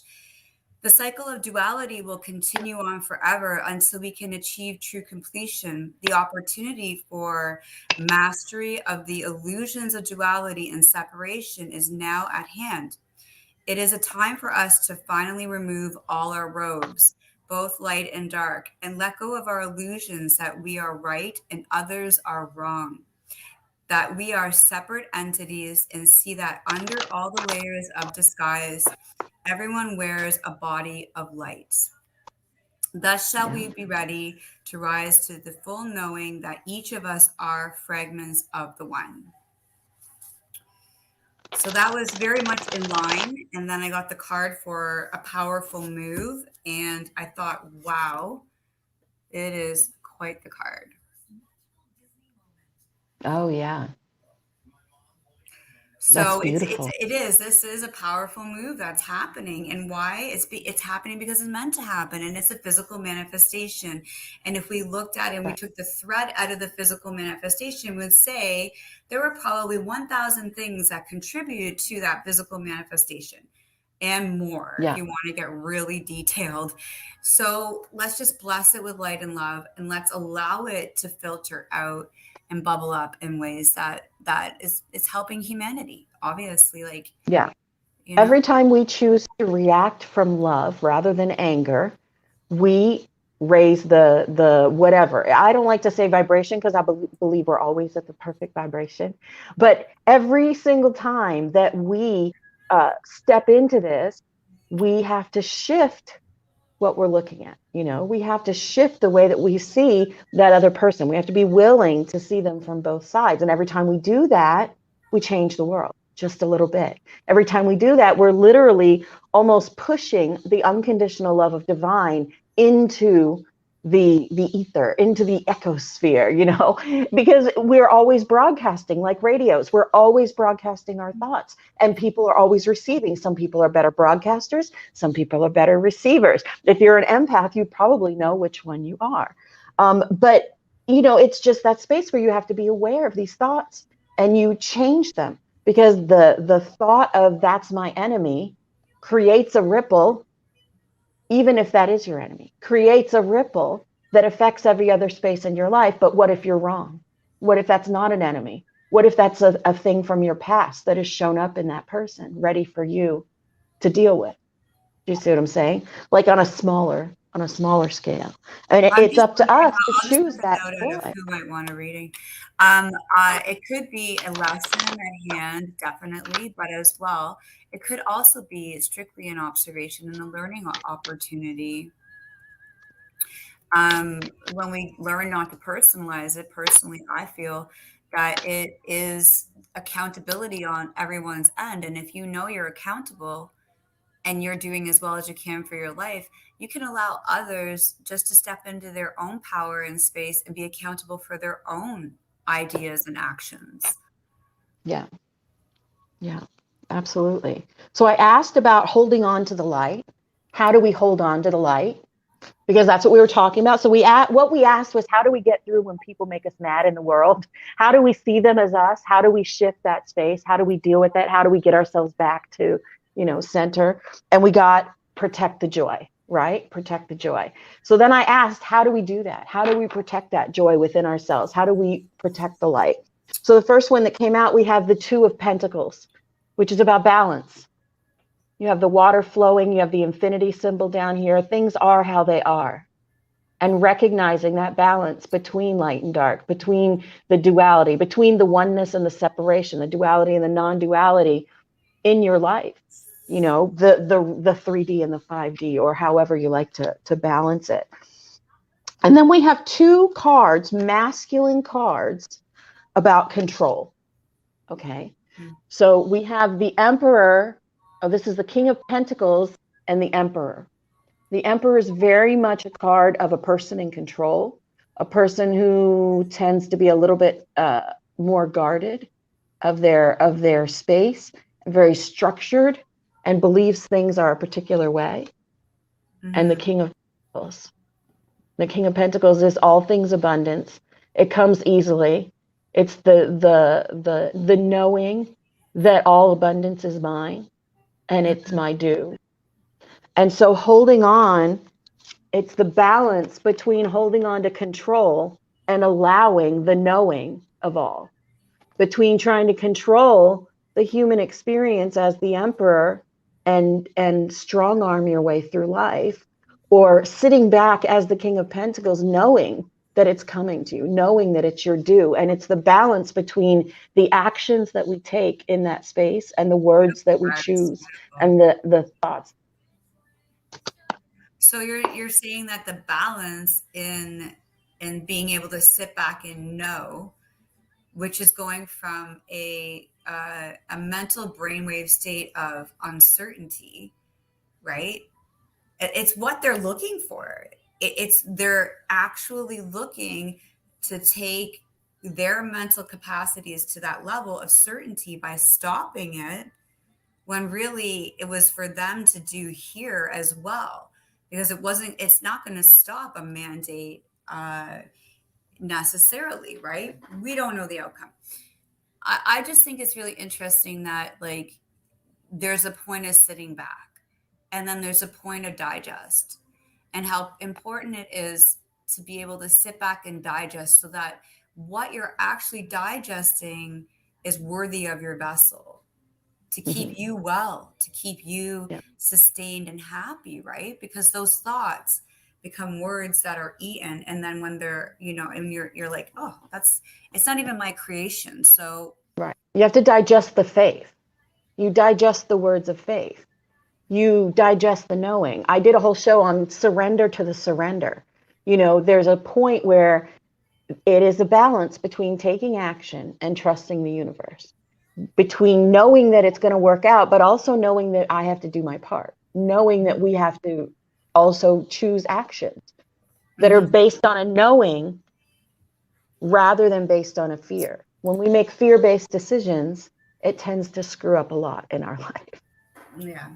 the cycle of duality will continue on forever until we can achieve true completion. The opportunity for mastery of the illusions of duality and separation is now at hand. It is a time for us to finally remove all our robes, both light and dark, and let go of our illusions that we are right and others are wrong, that we are separate entities, and see that under all the layers of disguise, everyone wears a body of light. Thus shall Yeah. we be ready to rise to the full knowing that each of us are fragments of the one. So that was very much in line. And then I got the card for a powerful move. And I thought, wow, it is quite the card. Oh yeah. That's So beautiful. this is a powerful move that's happening, and why it's happening because it's meant to happen, and it's a physical manifestation. And if we looked at it and we Right. took the thread out of the physical manifestation, we'd say there were probably 1,000 things that contributed to that physical manifestation and more if Yeah. you want to get really detailed. So let's just bless it with light and love, and let's allow it to filter out and bubble up in ways that is it's helping humanity, obviously, like, Yeah. you know. Every time we choose to react from love rather than anger, we raise the whatever. I don't like to say vibration because I believe we're always at the perfect vibration. But every single time that we step into this, we have to shift what we're looking at. We have to shift the way that we see that other person. We have to be willing to see them from both sides. And every time we do that, we change the world just a little bit. Every time we do that, we're literally almost pushing the unconditional love of divine into the ether, into the ecosphere, because we're always broadcasting like radios. We're always broadcasting our thoughts, and people are always receiving. Some people are better broadcasters, some people are better receivers. If you're an empath, you probably know which one you are. But it's just that space where you have to be aware of these thoughts and you change them, because the thought of that's my enemy creates a ripple. Even if that is your enemy, creates a ripple that affects every other space in your life. But what if you're wrong? What if that's not an enemy? What if that's a thing from your past that has shown up in that person, ready for you to deal with? Do you see what I'm saying? Like on a smaller scale. And I'm it's just up to wondering, us to I'll just choose put a that note out of joy. who might want a reading. It could be a lesson at hand, definitely, but as well, it could also be strictly an observation and a learning opportunity. When we learn not to personalize it, personally, I feel that it is accountability on everyone's end. And if you know you're accountable and you're doing as well as you can for your life, you can allow others just to step into their own power and space and be accountable for their own ideas and actions. Yeah, yeah, absolutely. So I asked about holding on to the light. How do we hold on to the light? Because that's what we were talking about. So what we asked was, how do we get through when people make us mad in the world? How do we see them as us? How do we shift that space? How do we deal with it? How do we get ourselves back to, center? And we got protect the joy, right? Protect the joy. So then I asked, how do we do that? How do we protect that joy within ourselves? How do we protect the light? So the first one that came out, we have the Two of Pentacles, which is about balance. You have the water flowing, you have the infinity symbol down here. Things are how they are. And recognizing that balance between light and dark, between the duality, between the oneness and the separation, the duality and the non-duality in your life. The 3D and the 5D, or however you like to balance it. And then we have two cards, masculine cards, about control. Okay. So we have the Emperor. Oh, this is the King of Pentacles and the Emperor. The Emperor is very much a card of a person in control, a person who tends to be a little bit more guarded of their space, very structured, and believes things are a particular way. And the Mm-hmm. King of Pentacles. The King of Pentacles is all things abundance. It comes easily. It's the knowing that all abundance is mine and it's Mm-hmm. my due. And so holding on, it's the balance between holding on to control and allowing the knowing of all, between trying to control the human experience as the emperor and strong arm your way through life, or sitting back as the King of Pentacles, knowing that it's coming to you, knowing that it's your due. And it's the balance between the actions that we take in that space and the words that we That's choose beautiful. and the thoughts. So you're saying that the balance in being able to sit back and know, which is going from a mental brainwave state of uncertainty, right? It's what they're looking for. It's they're actually looking to take their mental capacities to that level of certainty by stopping it, when really it was for them to do here as well, because it's not going to stop a mandate necessarily, right? We don't know the outcome. I just think it's really interesting that, like, there's a point of sitting back and then there's a point of digest, and how important it is to be able to sit back and digest, so that what you're actually digesting is worthy of your vessel, to keep Mm-hmm. you well, to keep you Yeah. sustained and happy, right? Because those thoughts become words that are eaten, and then when they're, and you're like, oh, that's, it's not even my creation. So Right. You have to digest the faith. You digest the words of faith. you digest the knowing. I did a whole show on surrender to the surrender. There's a point where it is a balance between taking action and trusting the universe, between knowing that it's going to work out, but also knowing that I have to do my part, knowing that we have to also choose actions that are Mm-hmm. based on a knowing rather than based on a fear. When we make fear-based decisions, it tends to screw up a lot in our life. Yeah.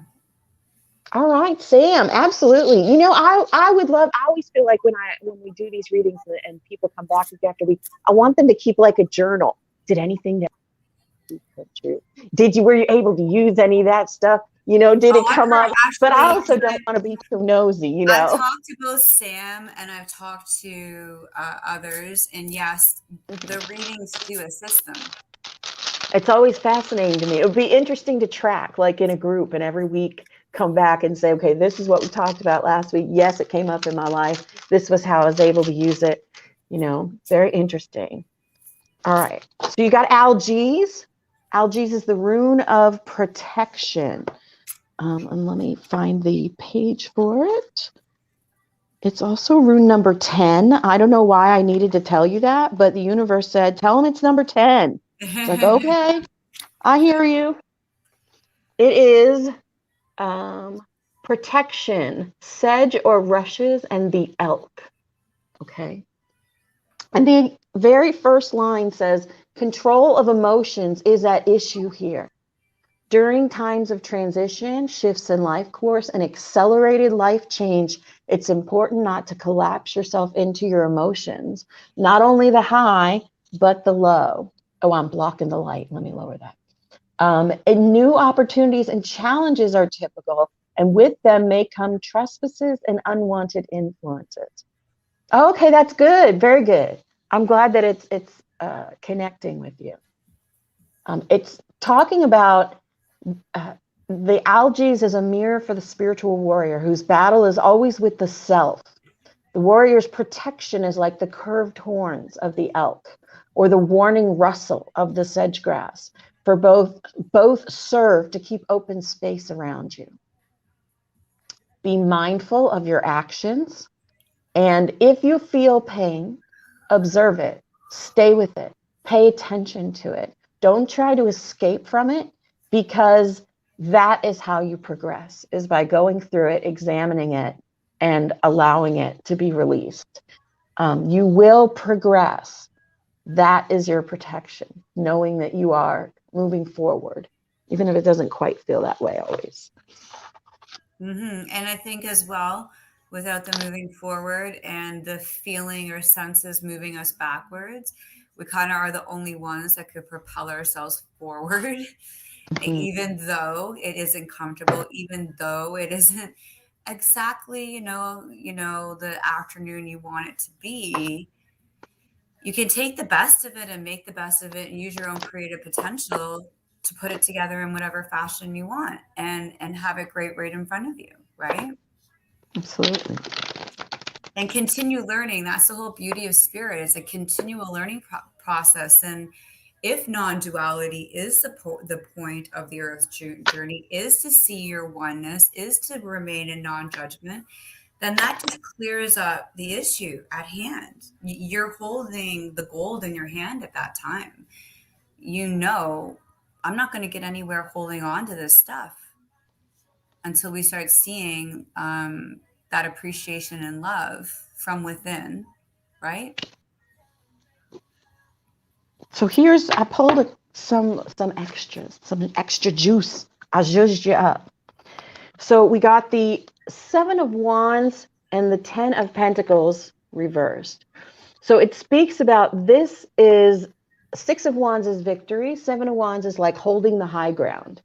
All right, Sam, absolutely. I would love, I always feel like when we do these readings and people come back week after week, I want them to keep like a journal. Did anything that come true? Were you able to use any of that stuff? Did Oh, it come up? But I actually, also don't want to be too nosy. I've talked to both Sam and I've talked to others, and yes, the readings do assist them. It's always fascinating to me. It would be interesting to track, like in a group, and every week come back and say, okay, this is what we talked about last week. Yes, it came up in my life. This was how I was able to use it. Very interesting. All right. So you got Algiz. Algiz is the rune of protection. And let me find the page for it. It's also rune number 10. I don't know why I needed to tell you that, but the universe said, tell him it's number 10. It's like, okay, I hear you. It is protection, sedge or rushes, and the elk. Okay. And the very first line says, control of emotions is at issue here. During times of transition, shifts in life course, and accelerated life change, it's important not to collapse yourself into your emotions, not only the high, but the low. Oh, I'm blocking the light. Let me lower that. And new opportunities and challenges are typical, and with them may come trespasses and unwanted influences. Okay, that's good. Very good. I'm glad that it's connecting with you. It's talking about the algaes as a mirror for the spiritual warrior whose battle is always with the self. The warrior's protection is like the curved horns of the elk or the warning rustle of the sedge grass, for both serve to keep open space around you. Be mindful of your actions, and if you feel pain, observe it, stay with it, pay attention to it. Don't try to escape from it, because that is how you progress, is by going through it, examining it, and allowing it to be released. You will progress. That is your protection, knowing that you are moving forward, even if it doesn't quite feel that way always. And I think as well, without the moving forward and the feeling or senses moving us backwards, we kind of are the only ones that could propel ourselves forward, Mhm. even though it isn't comfortable, even though it isn't exactly, the afternoon you want it to be. You can take the best of it and make the best of it and use your own creative potential to put it together in whatever fashion you want and have it great right in front of you, right? Absolutely. And continue learning. That's the whole beauty of spirit. It's a continual learning process. And if non-duality is the point of the earth's journey, is to see your oneness, is to remain in non-judgment, then that just clears up the issue at hand. You're holding the gold in your hand at that time. I'm not going to get anywhere holding on to this stuff until we start seeing that appreciation and love from within, right? So I pulled some extras, some extra juice. I zhuzhed you up. So we got the Seven of Wands and the Ten of Pentacles reversed. So it speaks about this is Six of Wands is victory. Seven of Wands is like holding the high ground,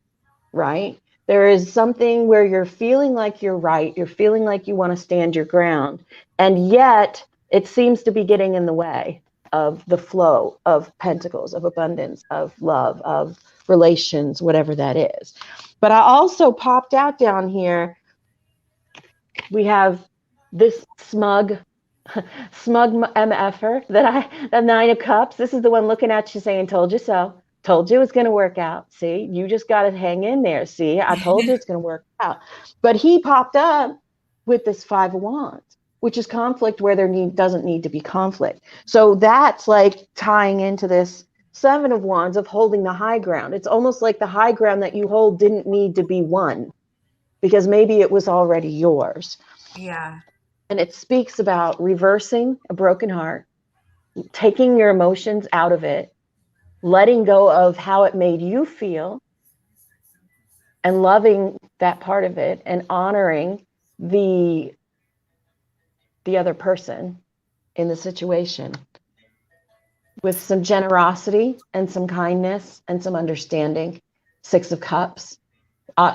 right? There is something where you're feeling like you're right. You're feeling like you want to stand your ground. And yet it seems to be getting in the way of the flow of pentacles, of abundance, of love, of relations, whatever that is. But I also popped out down here, we have this smug MFer the Nine of Cups. This is the one looking at you saying, told you so. Told you it's going to work out. See, you just got to hang in there. See, I told you it's going to work out. But he popped up with this Five of Wands, which is conflict where there doesn't need to be conflict. So that's like tying into this Seven of Wands of holding the high ground. It's almost like the high ground that you hold didn't need to be won because maybe it was already yours. Yeah. And it speaks about reversing a broken heart, taking your emotions out of it, letting go of how it made you feel, and loving that part of it and honoring the other person in the situation with some generosity and some kindness and some understanding. Six of Cups.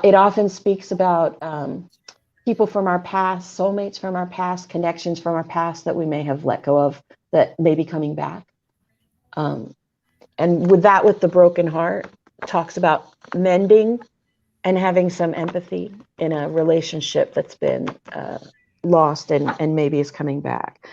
It often speaks about people from our past, soulmates from our past, connections from our past that we may have let go of that may be coming back. And with that, with the broken heart, talks about mending and having some empathy in a relationship that's been lost and maybe is coming back.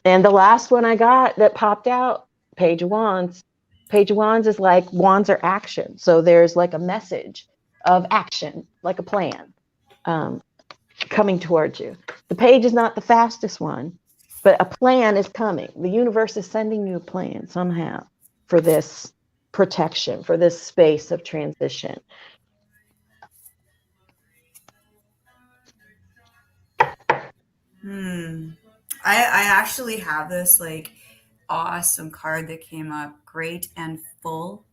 And the last one I got that popped out, Page of Wands. Page of Wands is like wands are action. So there's like a message of action, like a plan coming towards you. The page is not the fastest one, but a plan is coming. The universe is sending you a plan somehow for this protection, for this space of transition. I actually have this like awesome card that came up, great and full,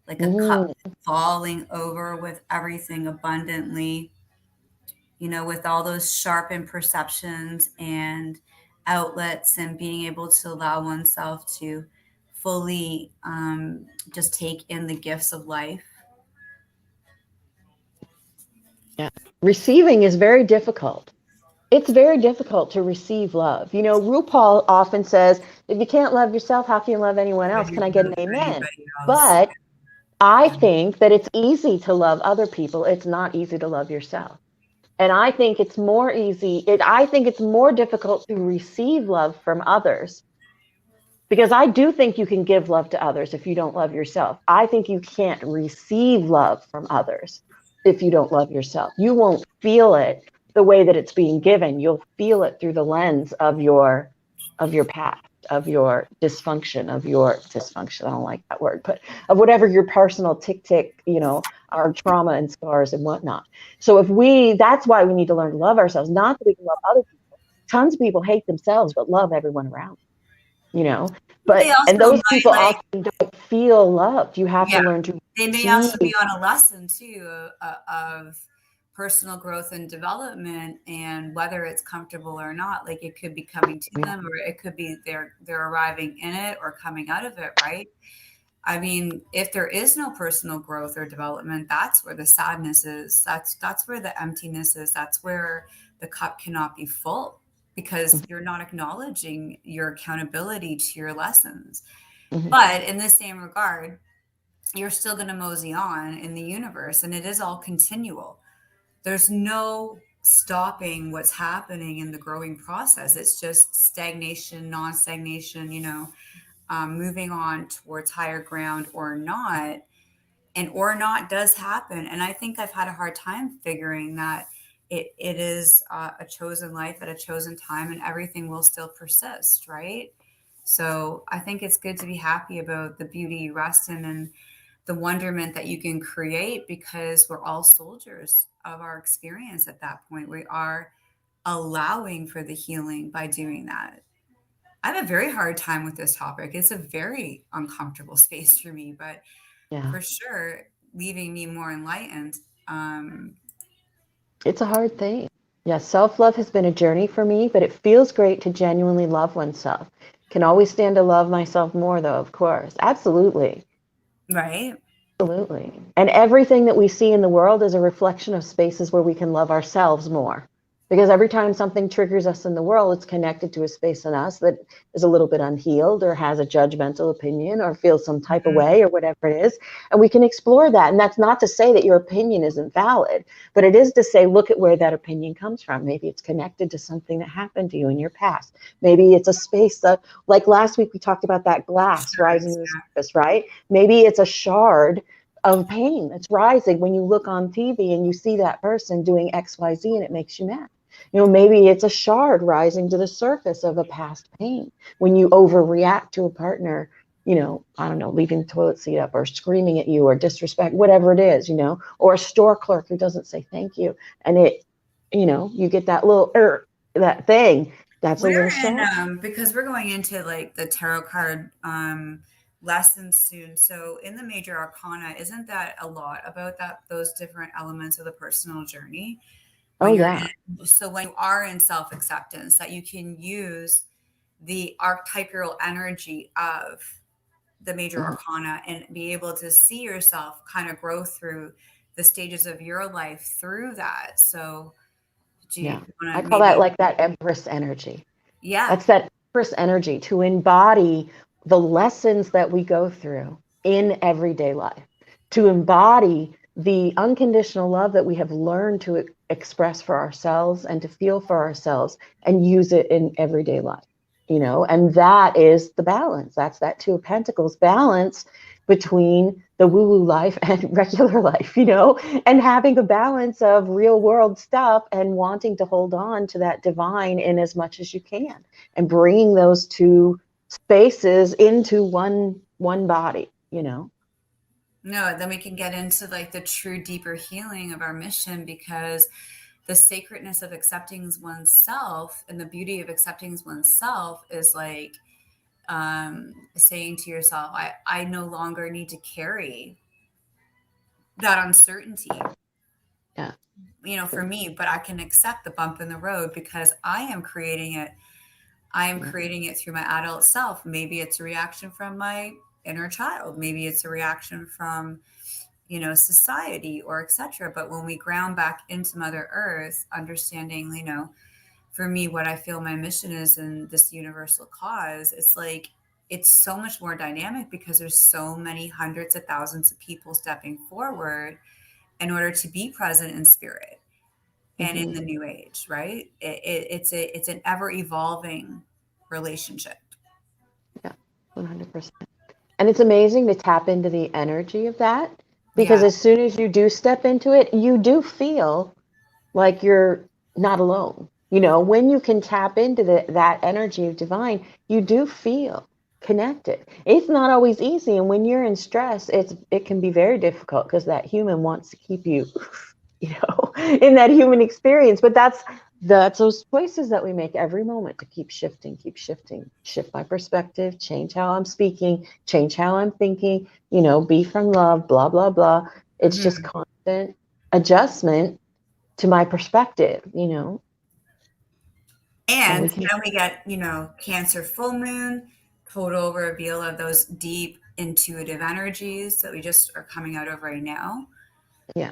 like a cup falling over with everything abundantly, with all those sharpened perceptions and outlets, and being able to allow oneself to fully just take in the gifts of life. Yeah. Receiving is very difficult. It's very difficult to receive love. RuPaul often says, if you can't love yourself, how can you love anyone else? Can I get an amen? Anybody else? But I think that it's easy to love other people. It's not easy to love yourself. And I think it's more I think it's more difficult to receive love from others, because I do think you can give love to others if you don't love yourself. I think you can't receive love from others if you don't love yourself. You won't feel it the way that it's being given. You'll feel it through the lens of your past, of your dysfunction, I don't like that word, but of whatever your personal tick, our trauma and scars and whatnot. So that's why we need to learn to love ourselves, not that we can love other people. Tons of people hate themselves, but love everyone around them. They And also those might people like, often don't feel loved. You have to yeah, learn to they may also be receive. on a lesson too of personal growth and development, and whether it's comfortable or not, like it could be coming to them, or it could be they're arriving in it or coming out of it, right? I mean, if there is no personal growth or development, that's where the sadness is. That's where the emptiness is. That's where the cup cannot be full, because you're not acknowledging your accountability to your lessons. Mhm. But in the same regard, you're still going to mosey on in the universe, and it is all continual. There's no stopping what's happening in the growing process. It's just stagnation, non-stagnation, moving on towards higher ground or not. And or not does happen. And I think I've had a hard time figuring that it is a chosen life at a chosen time, and everything will still persist, right? So I think it's good to be happy about the beauty you rest in, and the wonderment that you can create, because we're all soldiers of our experience at that point. We are allowing for the healing by doing that. I have a very hard time with this topic. It's a very uncomfortable space for me, but Yeah. for sure, leaving me more enlightened. Um, It's a hard thing. Yeah, self-love has been a journey for me, but it feels great to genuinely love oneself. Can always stand to love myself more, though, of course. Absolutely. right? Absolutely. And everything that we see in the world is a reflection of spaces where we can love ourselves more. Because every time something triggers us in the world, it's connected to a space in us that is a little bit unhealed or has a judgmental opinion or feels some type of Mhm. way or whatever it is. And we can explore that. And that's not to say that your opinion isn't valid, but it is to say, look at where that opinion comes from. Maybe it's connected to something that happened to you in your past. Maybe it's a space that, like last week, we talked about that glass rising Shards, to the surface, right? Maybe it's a shard of pain that's rising when you look on TV and you see that person doing XYZ and it makes you mad. Maybe it's a shard rising to the surface of a past pain when you overreact to a partner, I don't know, leaving the toilet seat up or screaming at you or disrespect, whatever it is, or a store clerk who doesn't say thank you. And you get that little, that thing, that's a little We're in shard. because we're going into like the tarot card lessons soon. So in the major arcana, isn't that a lot about that those different elements of the personal journey? Oh, When you're yeah. so when you are in self-acceptance, that you can use the archetypal energy of the major Mhm. arcana and be able to see yourself kind of grow through the stages of your life through that. So do you Yeah. want I to call that maybe like that Empress energy. yeah. That's that Empress energy to embody the lessons that we go through in everyday life, to embody the unconditional love that we have learned to express for ourselves and to feel for ourselves and use it in everyday life, and that is the balance. That's that Two of Pentacles balance between the woo woo life and regular life, and having a balance of real world stuff and wanting to hold on to that divine in as much as you can and bringing those two spaces into one body. No, then we can get into like the true deeper healing of our mission because the sacredness of accepting oneself and the beauty of accepting oneself is like saying to yourself, I no longer need to carry that uncertainty, Yeah. for me, but I can accept the bump in the road because I am creating it. I am Yeah. creating it through my adult self. Maybe it's a reaction from my inner child. Maybe it's a reaction from society or etc. But when we ground back into Mother Earth, understanding, for me, what I feel my mission is in this universal cause, it's like it's so much more dynamic because there's so many hundreds of thousands of people stepping forward in order to be present in spirit and in Mm-hmm. the new age, right? It's an ever evolving relationship. Yeah. 100%. And it's amazing to tap into the energy of that because Yeah. as soon as you do step into it, you do feel like you're not alone. When you can tap into that energy of divine, you do feel connected. It's not always easy. And when you're in stress, it can be very difficult because that human wants to keep you, in that human experience. But that's those choices that we make every moment to keep shifting, shift my perspective, change how I'm speaking, change how I'm thinking, be from love, blah, blah, blah. It's just Mhm. constant adjustment to my perspective. And we And can, then we get, Cancer full moon, total reveal of those deep intuitive energies that we just are coming out of right now, yeah.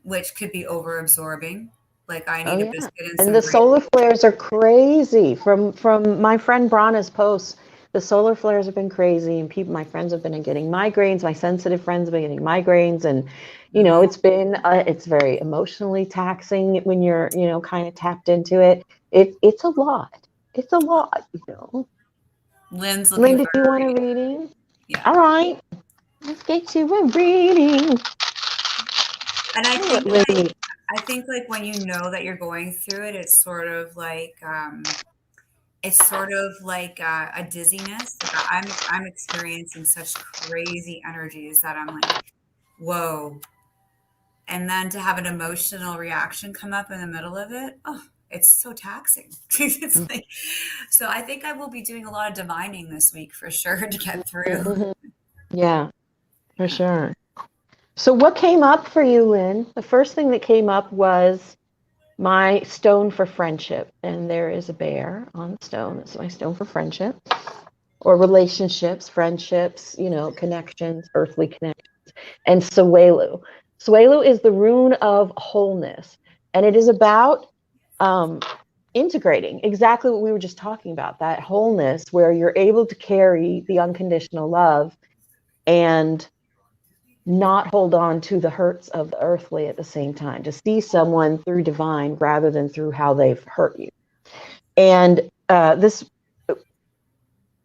which could be over absorbing. Like I Oh need a yeah. biscuit and And some the gravy. solar flares are crazy. From my friend Brana's posts, the solar flares have been crazy, and my friends have been getting migraines. My sensitive friends have been getting migraines, and Mhm. it's very emotionally taxing when you're kind of tapped into it. It's a lot. It's a lot. Lynn's looking Lynn, for did you a want a reading. reading? Yeah. All right, let's get you a reading. And I Oh, what think Lynn like needs. when you know that you're going through it, it's sort of like a dizziness. Like I'm experiencing such crazy energies that I'm like, whoa. And then to have an emotional reaction come up in the middle of it, oh, it's so taxing. It's like, so I think I will be doing a lot of divining this week for sure to get through. Mhm. Yeah, for Yeah. sure. So what came up for you, Lynn? The first thing that came up was my stone for friendship. And there is a bear on the stone. That's my stone for friendship or relationships, friendships, connections, earthly connections. And Suelu. Suelu is the rune of wholeness. And it is about integrating exactly what we were just talking about, that wholeness where you're able to carry the unconditional love and not hold on to the hurts of the earthly at the same time, to see someone through divine rather than through how they've hurt you. And this,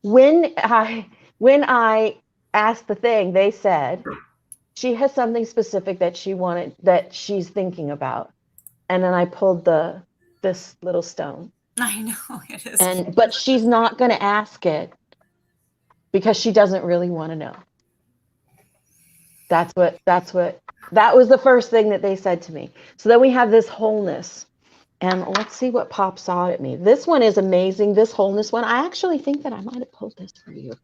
when I asked the thing, they said she has something specific that she's thinking about, and then I pulled this little stone, I know it is. but she's not going to ask it because she doesn't really want to know. That was the first thing that they said to me. So then we have this wholeness, and let's see what pops out at me. This one is amazing. This wholeness one, I actually think that I might have pulled this for you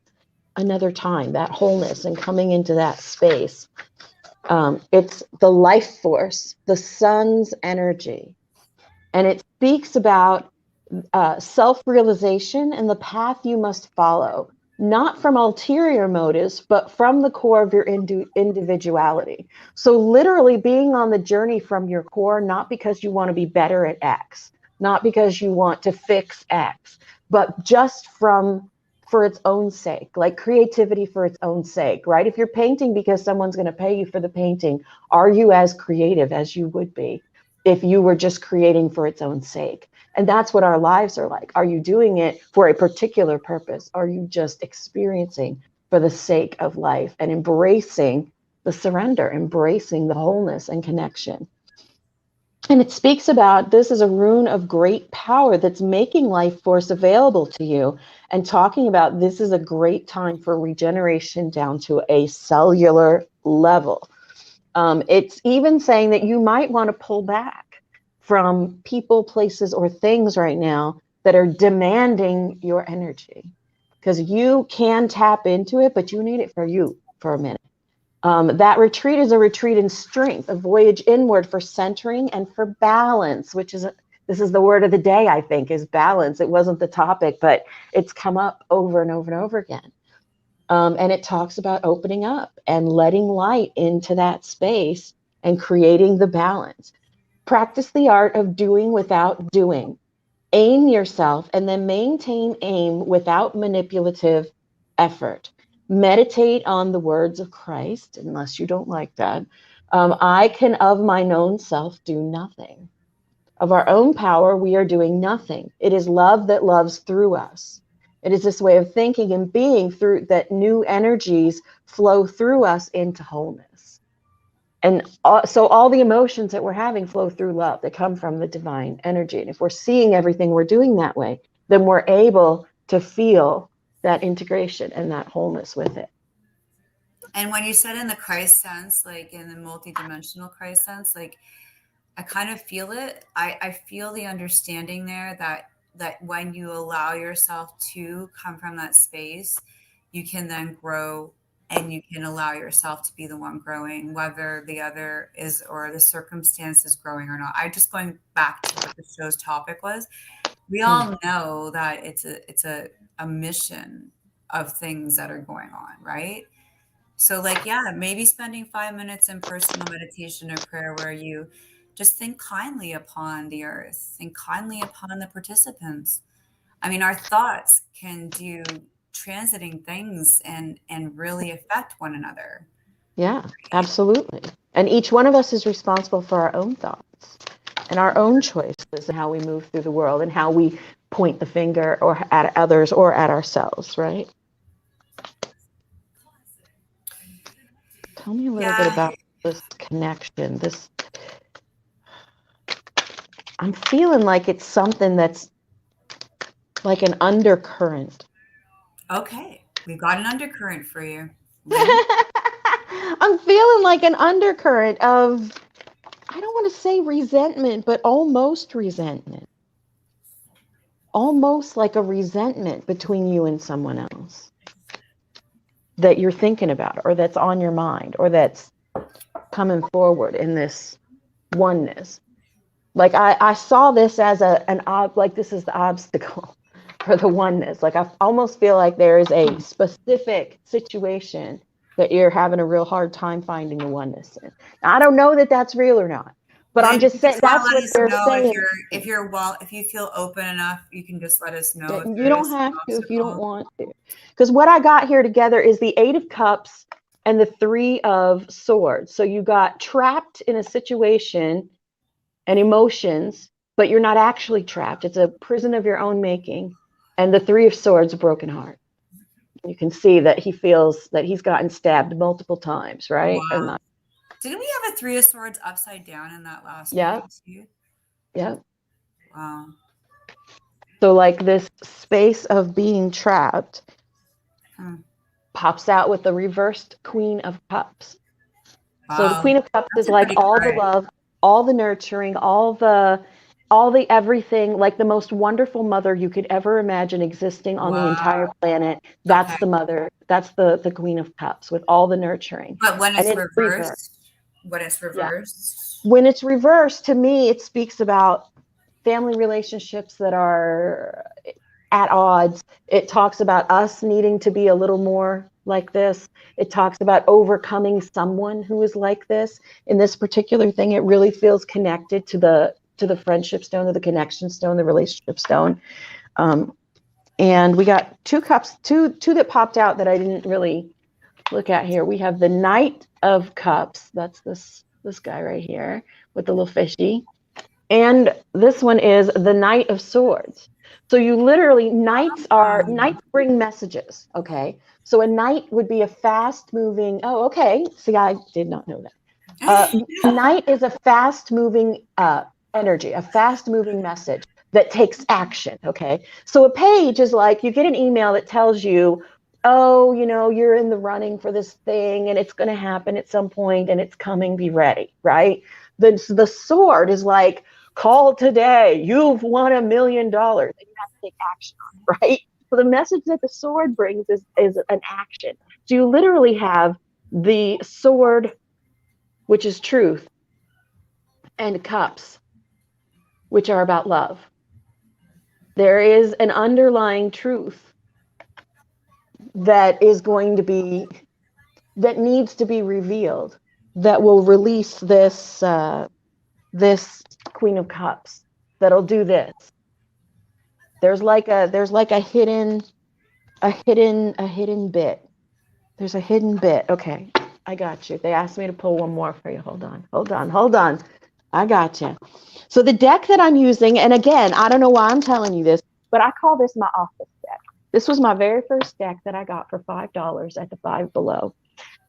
another time, that wholeness and coming into that space. It's the life force, the sun's energy. And it speaks about self-realization and the path you must follow, not from ulterior motives, but from the core of your individuality. So literally being on the journey from your core, not because you want to be better at X, not because you want to fix X, but just for its own sake, like creativity for its own sake, right? If you're painting because someone's going to pay you for the painting, are you as creative as you would be if you were just creating for its own sake? And that's what our lives are like. Are you doing it for a particular purpose? Are you just experiencing for the sake of life and embracing the surrender, embracing the wholeness and connection? And it speaks about this is a rune of great power that's making life force available to you, and talking about this is a great time for regeneration down to a cellular level. It's even saying that you might want to pull back from people, places, or things right now that are demanding your energy, because you can tap into it, but you need it for you for a minute. That retreat is a retreat in strength, a voyage inward for centering and for balance, this is the word of the day, I think, is balance. It wasn't the topic, but it's come up over and over and over again. And it talks about opening up and letting light into that space and creating the balance. Practice the art of doing without doing. Aim yourself and then maintain aim without manipulative effort. Meditate on the words of Christ, unless you don't like that. I can of mine own self do nothing. Of our own power, we are doing nothing. It is love that loves through us. It is this way of thinking and being through that new energies flow through us into wholeness. And so all the emotions that we're having flow through love. They come from the divine energy. And if we're seeing everything we're doing that way, then we're able to feel that integration and that wholeness with it. And when you said in the Christ sense, like in the multidimensional Christ sense, like I kind of feel it. I feel the understanding there that when you allow yourself to come from that space, you can then grow, and you can allow yourself to be the one growing, whether the other is or the circumstance is growing or not. I'm just going back to what the show's topic was. We all know that it's a mission of things that are going on, right? So, like, yeah, maybe spending 5 minutes in personal meditation or prayer where you just think kindly upon the earth, think kindly upon the participants. I mean, our thoughts can do transiting things and really affect one another. Yeah, absolutely. And each one of us is responsible for our own thoughts and our own choices and how we move through the world and how we point the finger or at others or at ourselves, right? Tell me a little bit Yeah. about this connection. I'm feeling like it's something that's like an undercurrent. Okay. We've got an undercurrent for you. I'm feeling like an undercurrent of, I don't want to say resentment, but almost resentment. Almost like a resentment between you and someone else that you're thinking about, or that's on your mind, or that's coming forward in this oneness. Like I saw this as like this is the obstacle for the oneness. Like I almost feel like there is a specific situation that you're having a real hard time finding the oneness in. Now, I don't know that that's real or not, But I'm Then just you saying just want to that's let what us they're know saying. if you feel open enough, you can just let us know if You there don't is have an to if you don't obstacle. want to. Because what I got here together is the Eight of Cups and the Three of Swords. So you got trapped in a situation and emotions, but you're not actually trapped. It's a prison of your own making. And the Three of Swords, a broken heart. You can see that he feels that he's gotten stabbed multiple times, right? And Wow. that, Didn't we have a Three of Swords upside down in that last yeah, reading too? yeah. Wow. So like this space of being trapped Hmm. pops out with the reversed Queen of Cups. So the Wow. Queen of Cups That's is a like pretty all the card. love, all the nurturing, all the everything, like the most wonderful mother you could ever imagine existing on the Wow. entire planet. Okay. That's the mother. That's the Queen of Cups with all the nurturing. But when And it's it's reversed. Yeah. reversed. When it's reversed, to me, it speaks about family relationships that are at odds. It talks about us needing to be a little more like this. It talks about overcoming someone who is like this. In this particular thing, it really feels connected to the friendship stone, or the connection stone, the relationship stone. And we got two cups, two that popped out that I didn't really look at here. We have the Knight of Cups. That's this guy right here with the little fishy. And this one is the Knight of Swords. So you literally, knights bring messages. Okay. So a knight would be a fast moving, oh, okay. See, I did not know that. Knight is a fast moving energy, a fast moving message that takes action. Okay. So a page is like you get an email that tells you, oh, you're in the running for this thing and it's going to happen at some point and it's coming, be ready. Right. The sword is like, call today, you've won $1 million, and you have to take action on it, right? So the message that the sword brings is an action. So you literally have the sword, which is truth, and cups, which are about love. There is an underlying truth that is going to be, that needs to be revealed, that will release this Queen of Cups, that'll do this. There's like a hidden bit. There's a hidden bit. Okay, I got you. They asked me to pull one more for you. Hold on. I got you. So the deck that I'm using, and again, I don't know why I'm telling you this, but I call this my office deck. This was my very first deck that I got for $5 at the Five Below.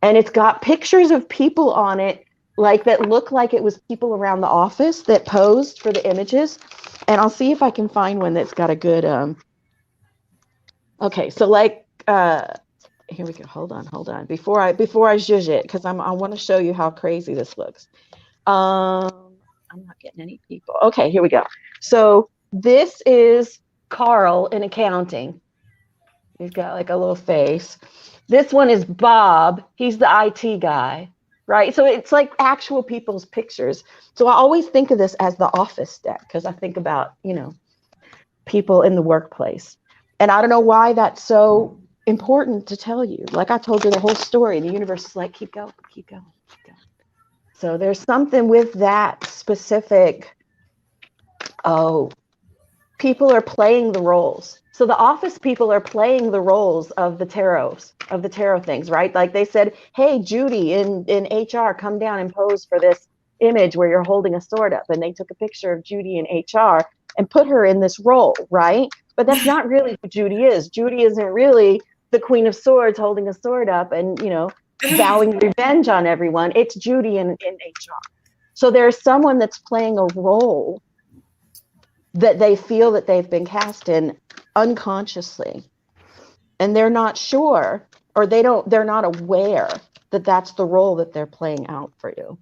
And it's got pictures of people on it, like that look like it was people around the office that posed for the images. And I'll see if I can find one that's got a good okay, so like here we go. Hold on. Before I zhuzh it, because I want to show you how crazy this looks. I'm not getting any people. Okay, here we go. So this is Carl in accounting. He's got like a little face. This one is Bob. He's the IT guy, right? So it's like actual people's pictures. So I always think of this as the office deck because I think about, people in the workplace. And I don't know why that's so important to tell you. Like I told you the whole story. The universe is like, keep going, keep going, keep going. So there's something with that specific, oh, people are playing the roles. So the office people are playing the roles of the tarot things, right? Like they said, hey, Judy in HR, come down and pose for this image where you're holding a sword up. And they took a picture of Judy in HR and put her in this role, right? But that's not really who Judy is. Judy isn't really the Queen of Swords holding a sword up and, vowing revenge on everyone. It's Judy in HR. So there's someone that's playing a role that they feel that they've been cast in unconsciously, and they're not sure, or they're not aware that that's the role that they're playing out for you.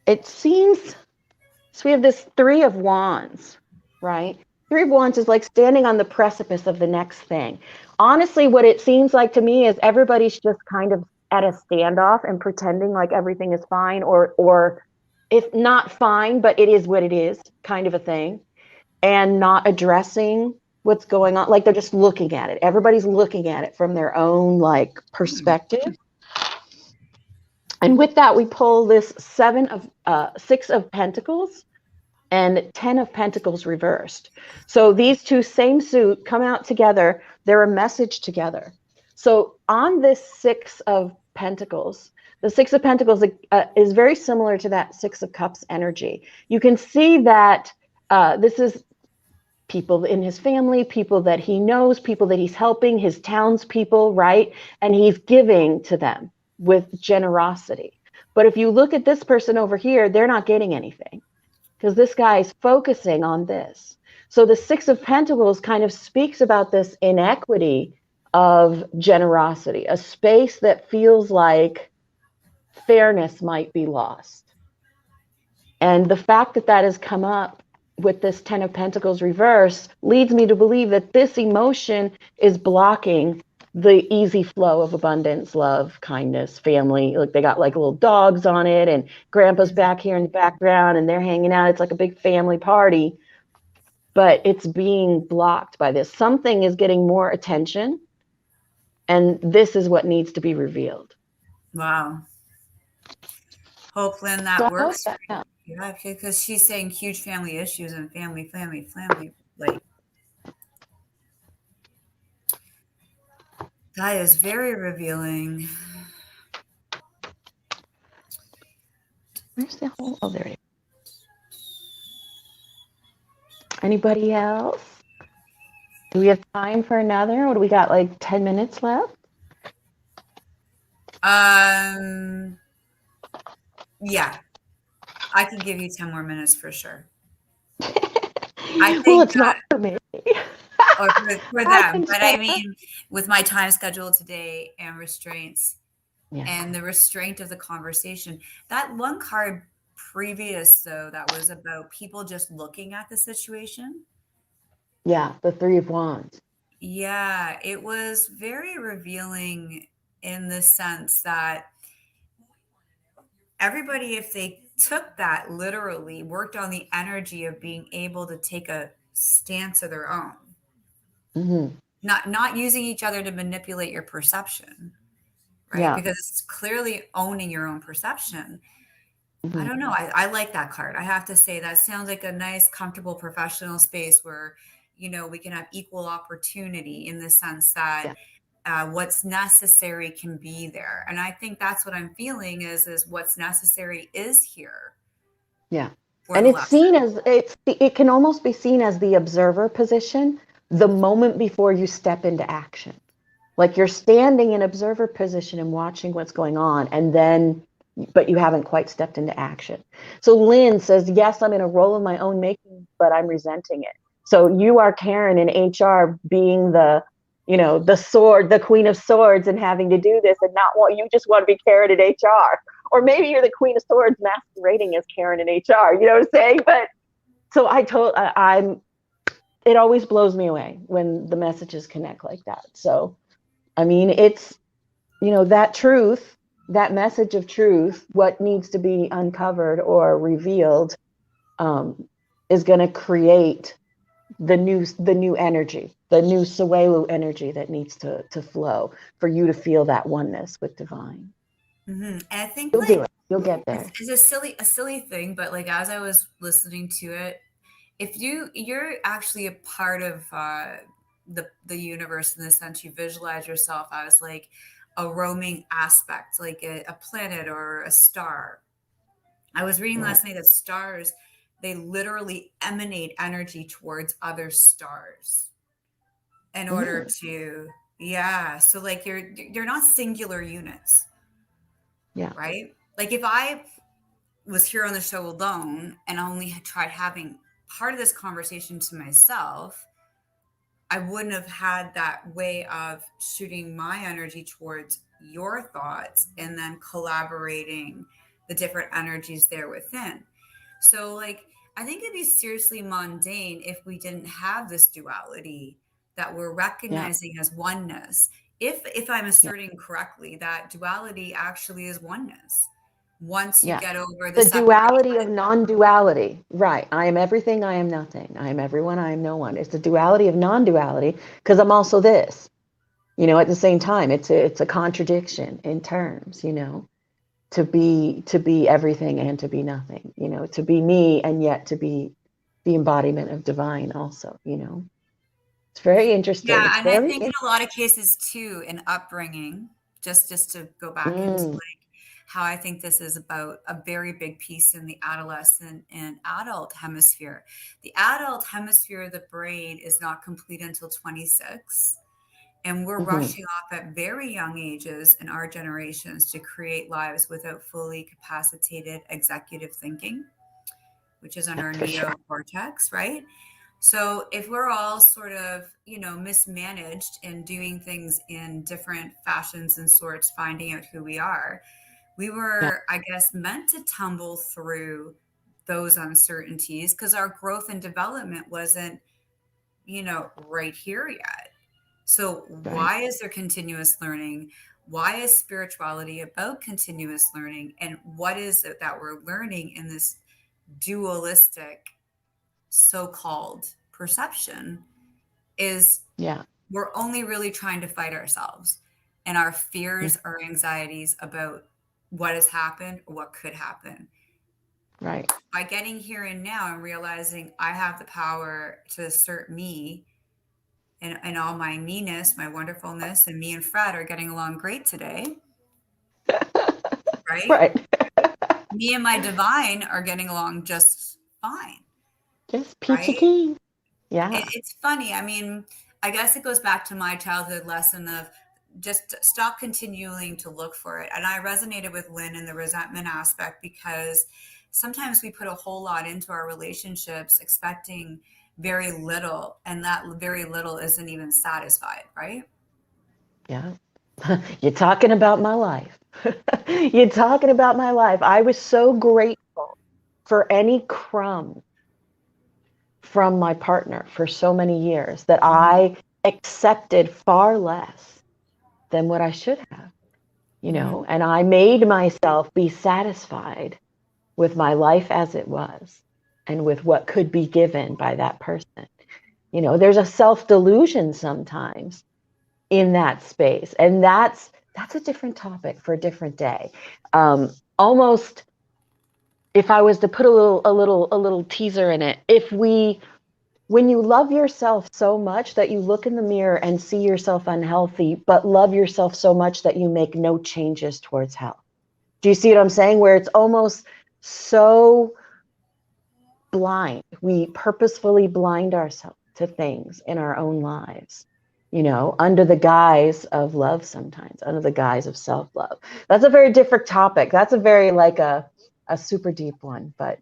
It seems, so we have this Three of Wands, right? Three of Wands is like standing on the precipice of the next thing. Honestly, what it seems like to me is everybody's just kind of at a standoff and pretending like everything is fine, or if not fine, but it is what it is, kind of a thing, and not addressing what's going on. Like they're just looking at it. Everybody's looking at it from their own like perspective. And with that, we pull this 6 of Pentacles and 10 of Pentacles reversed. So these two same suit come out together. They're a message together. So on this 6 of Pentacles, the 6 of Pentacles is very similar to that 6 of Cups energy. You can see that this is people in his family, people that he knows, people that he's helping, his townspeople, right? And he's giving to them with generosity. But if you look at this person over here, they're not getting anything because this guy is focusing on this. So the 6 of Pentacles kind of speaks about this inequity of generosity, a space that feels like fairness might be lost. And the fact that that has come up with this 10 of Pentacles reverse leads me to believe that this emotion is blocking the easy flow of abundance, love, kindness, family. Like they got like little dogs on it, and grandpa's back here in the background and they're hanging out. It's like a big family party, but it's being blocked by this. Something is getting more attention, and this is what needs to be revealed. Wow. Hope, Lynn, that So works for you. Yeah, because she's saying huge family issues and family. Like, that is very revealing. Where's the whole? Oh, there it is. Anybody else? Do we have time for another? Or do we got like 10 minutes left? Yeah, I can give you 10 more minutes for sure. I Well, think it's not for me. or for them, but I mean, with my time schedule today and restraints and the restraint of the conversation, that one card previous though, that was about people just looking at the situation. Yeah, the 3 of Wands. Yeah, it was very revealing in the sense that everybody, if they took that literally, worked on the energy of being able to take a stance of their own, not using each other to manipulate your perception, right? Yeah. Because it's clearly owning your own perception. I don't know. I like that card. I have to say that sounds like a nice, comfortable professional space where, we can have equal opportunity in the sense that what's necessary can be there. And I think that's what I'm feeling is what's necessary is here. Yeah. For And the it's lesson. seen as it can almost be seen as the observer position the moment before you step into action. Like you're standing in observer position and watching what's going on, and then but you haven't quite stepped into action. So Lynn says, yes, I'm in a role of my own making, but I'm resenting it. So you are Karen in HR being the sword, the queen of swords, and having to do this and not want, you just want to be Karen in HR. Or maybe you're the queen of swords masquerading as Karen in HR. You know what I'm saying? But so I'm, it always blows me away when the messages connect like that. So, I mean, it's, that truth, that message of truth, what needs to be uncovered or revealed is going to create the new energy, the new Sawelu energy that needs to flow for you to feel that oneness with divine. And I think You'll do it. You'll get there. it's a silly thing, but like as I was listening to it, if you're actually a part of the universe in the sense you visualize yourself as like a roaming aspect, like a planet or a star. I was reading last night that stars, they literally emanate energy towards other stars in order to, so like you're not singular units. Yeah. Right? Like if I was here on the show alone and only had tried having part of this conversation to myself, I wouldn't have had that way of shooting my energy towards your thoughts and then collaborating the different energies there within. So, like, I think it'd be seriously mundane if we didn't have this duality that we're recognizing as oneness. If I'm asserting correctly, that duality actually is oneness. Once you get over the duality of non-duality, right? I am everything, I am nothing. I am everyone, I am no one. It's the duality of non-duality because I'm also this. At the same time, it's a contradiction in terms. to be everything and to be nothing, to be me and yet to be the embodiment of divine also, It's very interesting. Yeah, It's and I very think in a lot of cases too, in upbringing, just to go back into mm, like how I think this is about a very big piece in the adolescent and adult hemisphere. The adult hemisphere of the brain is not complete until 26. And we're mhm, rushing off at very young ages in our generations to create lives without fully capacitated executive thinking, which is on our that's for sure. neocortex, right? So if we're all sort of, mismanaged and doing things in different fashions and sorts, finding out who we are, we Yeah, were, I guess, meant to tumble through those uncertainties because our growth and development wasn't, right here yet. So right. why is there continuous learning? Why is spirituality about continuous learning? And what is it that we're learning in this dualistic so-called perception is Yeah, we're only really trying to fight ourselves and our mm, fears or anxieties about what has happened or what could happen. right. By getting here and now and realizing I have the power to assert me and all my meanness, my wonderfulness, and me and Fred are getting along great today, right? Right. Me and my divine are getting along just fine, Just peachy right? keen. Yeah. It's funny. I mean, I guess it goes back to my childhood lesson of just stop continuing to look for it. And I resonated with Lynn in the resentment aspect because sometimes we put a whole lot into our relationships expecting very little, and that very little isn't even satisfied, right? Yeah. You're talking about my life. You're talking about my life. I was so grateful for any crumb from my partner for so many years that Hmm. I accepted far less than what I should have, Hmm. and I made myself be satisfied with my life as it was and with what could be given by that person. There's a self delusion sometimes in that space, and that's a different topic for a different day. Almost, if I was to put a little teaser in it, if we when you love yourself so much that you look in the mirror and see yourself unhealthy, but love yourself so much that you make no changes towards health. Do you see what I'm saying? Where it's almost so blind. We purposefully blind ourselves to things in our own lives, under the guise of love sometimes, under the guise of self-love. That's a very different topic. That's a very like a super deep one, but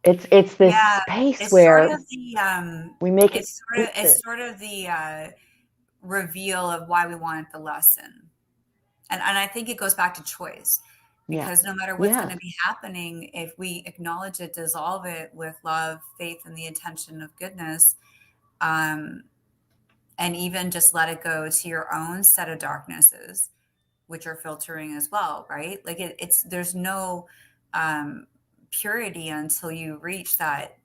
it's this Yeah, space it's sort where of the we make it it's sort of explicit. it's sort of the reveal of why we wanted the lesson. And I think it goes back to choice Yeah. because no matter what's going Yeah. to be happening, if we acknowledge it, dissolve it with love, faith, and the intention of goodness, um, and even just let it go to your own set of darknesses, which are filtering as well, right? Like it's there's no um, purity until you reach that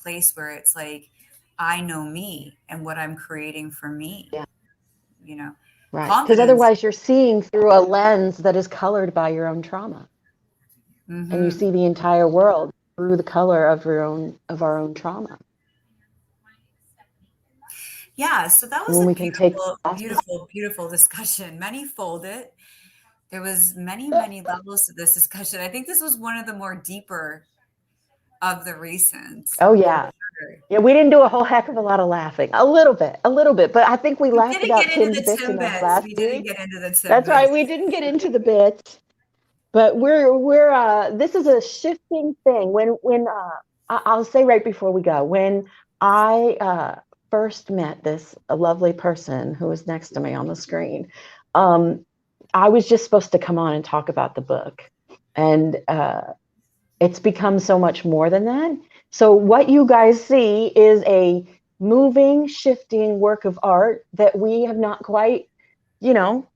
place where it's like I know me and what I'm creating for me. Yeah. You know, Right. Because confidence. otherwise you're seeing through a lens that is colored by your own trauma. And you Hmm. see the entire world through the color of our own trauma. Yeah, so that And was when a we can take beautiful, off the beautiful, beautiful discussion. Many folded. There was many, many levels to this discussion. I think this was one of the more deeper of the recent, oh for yeah. sure. Yeah, we didn't do a whole heck of a lot of laughing. A little bit. But I think we We laughed didn't get about into Tim's the bits enough Timbits. last We didn't week. get into the That's right. Timbits. We didn't get into the bits. But we're this is a shifting thing. I'll say right before we go, when I first met this lovely person who was next to me on the screen, um, I was just supposed to come on and talk about the book, and it's become so much more than that. So what you guys see is a moving, shifting work of art that we have not quite, you know,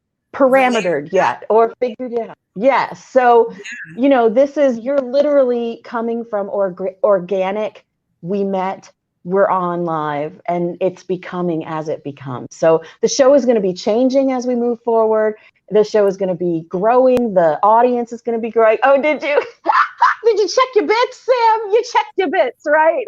Related parametered that. yet or figured it out. Yes. So, this is, you're literally coming from organic. We met we're on live, and it's becoming as it becomes. So the show is going to be changing as we move forward. The show is going to be growing. The audience is going to be growing. Oh, did you did you check your bits, Sam? You checked your bits, right?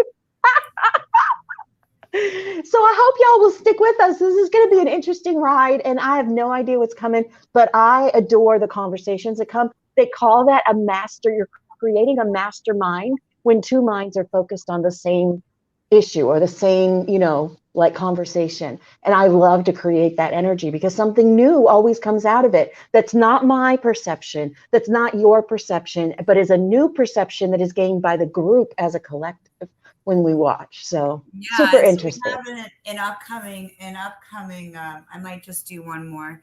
So I hope y'all will stick with us. This is going to be an interesting ride, and I have no idea what's coming, but I adore the conversations that come. They call that a master. You're creating a mastermind when two minds are focused on the same issue or the same, like conversation. And I love to create that energy because something new always comes out of it. That's not my perception. That's not your perception, but is a new perception that is gained by the group as a collective when we watch. So Yeah, super and so we interesting. have I might just do one more,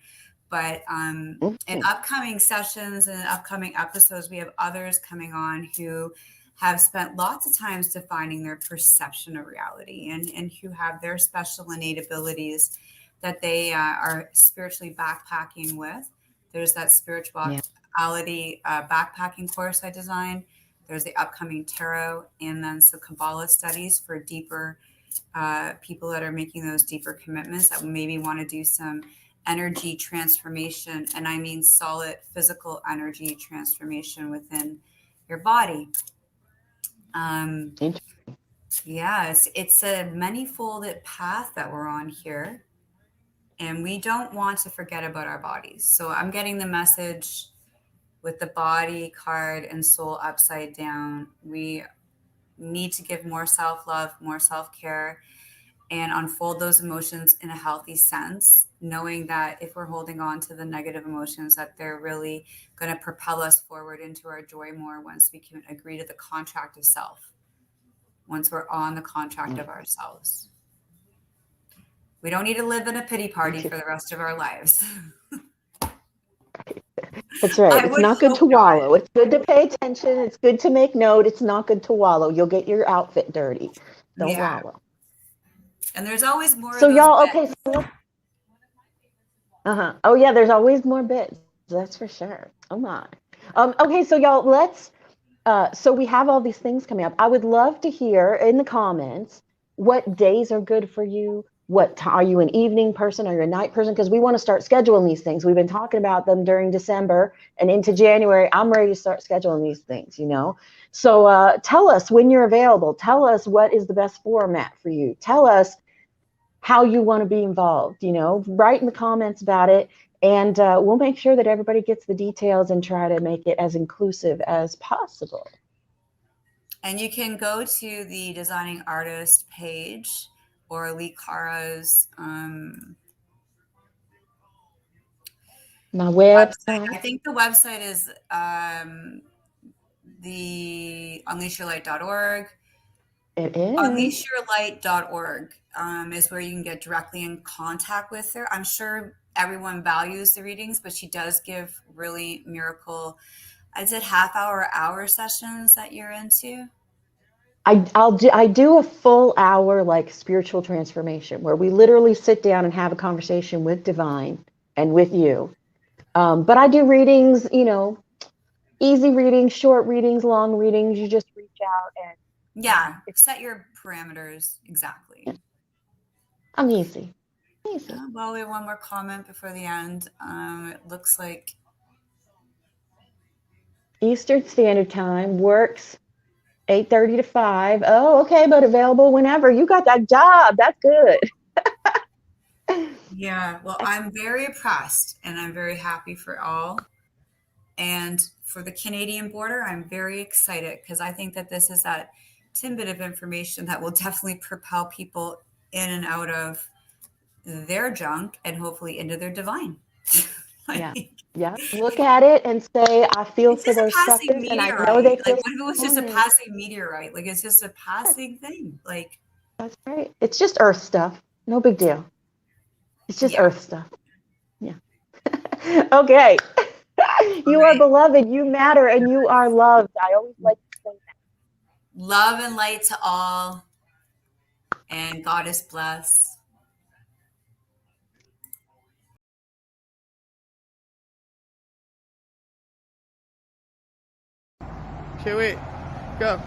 but in Mm-hmm. upcoming sessions and upcoming episodes, we have others coming on who have spent lots of times defining their perception of reality and who have their special innate abilities that they are spiritually backpacking with. There's that Yeah. spirituality backpacking course I designed. There's the upcoming tarot, and then some Kabbalah studies for deeper people that are making those deeper commitments that maybe want to do some energy transformation. And I mean solid physical energy transformation within your body. Um, yeah, it's a many-folded path that we're on here. And we don't want to forget about our bodies. So I'm getting the message with the body card and soul upside down. We need to give more self-love, more self-care, and unfold those emotions in a healthy sense, knowing that if we're holding on to the negative emotions, that they're really going to propel us forward into our joy more once we can agree to the contract of self, once we're on the contract of ourselves. We don't need to live in a pity party for the rest of our lives. That's right. I It's would not good hope to not. wallow. It's good to pay attention. It's good to make note. It's not good to wallow. You'll get your outfit dirty. Don't Yeah. wallow. And there's always more of So those y'all, okay. bits. So oh yeah, there's always more bits. That's for sure. Oh my. Okay, so y'all, let's. So we have all these things coming up. I would love to hear in the comments what days are good for you. Are you an evening person? Are you a night person? Because we want to start scheduling these things. We've been talking about them during December and into January. I'm ready to start scheduling these things. So tell us when you're available. Tell us what is the best format for you. Tell us how you want to be involved. Write in the comments about it. And we'll make sure that everybody gets the details and try to make it as inclusive as possible. And you can go to the Designing Artist page or Lee Cara's My website. I website. think the website is the unleashyourlight.org. It is. Unleashyourlight.org is where you can get directly in contact with her. I'm sure everyone values the readings, but she does give really miracle, is it hour sessions that you're into? I do a full hour like spiritual transformation where we literally sit down and have a conversation with divine and with you. But I do readings, easy readings, short readings, long readings. You just reach out and Yeah, set your parameters exactly. I'm easy. Easy. Well, we have one more comment before the end. It looks like Eastern Standard Time works 8:30 to 5. Oh, okay, but available whenever. You got that job. That's good. yeah, well, I'm very impressed and I'm very happy for all. And for the Canadian border, I'm very excited because I think that this is that tidbit of information that will definitely propel people in and out of their junk and hopefully into their divine. Yeah. Like, Yeah. Look at it and say, I feel it's for just a those passing suckers and I know they meteorite. Like, feel what if it was just a honored. passing meteorite? Like, it's just a passing thing. Like, That's right. It's just earth stuff. No big deal. It's just yeah. earth stuff. Yeah. Okay. All You are right. beloved. You matter and you are loved. I always like to say Love and light to all, and Goddess bless. Okay, wait. Go.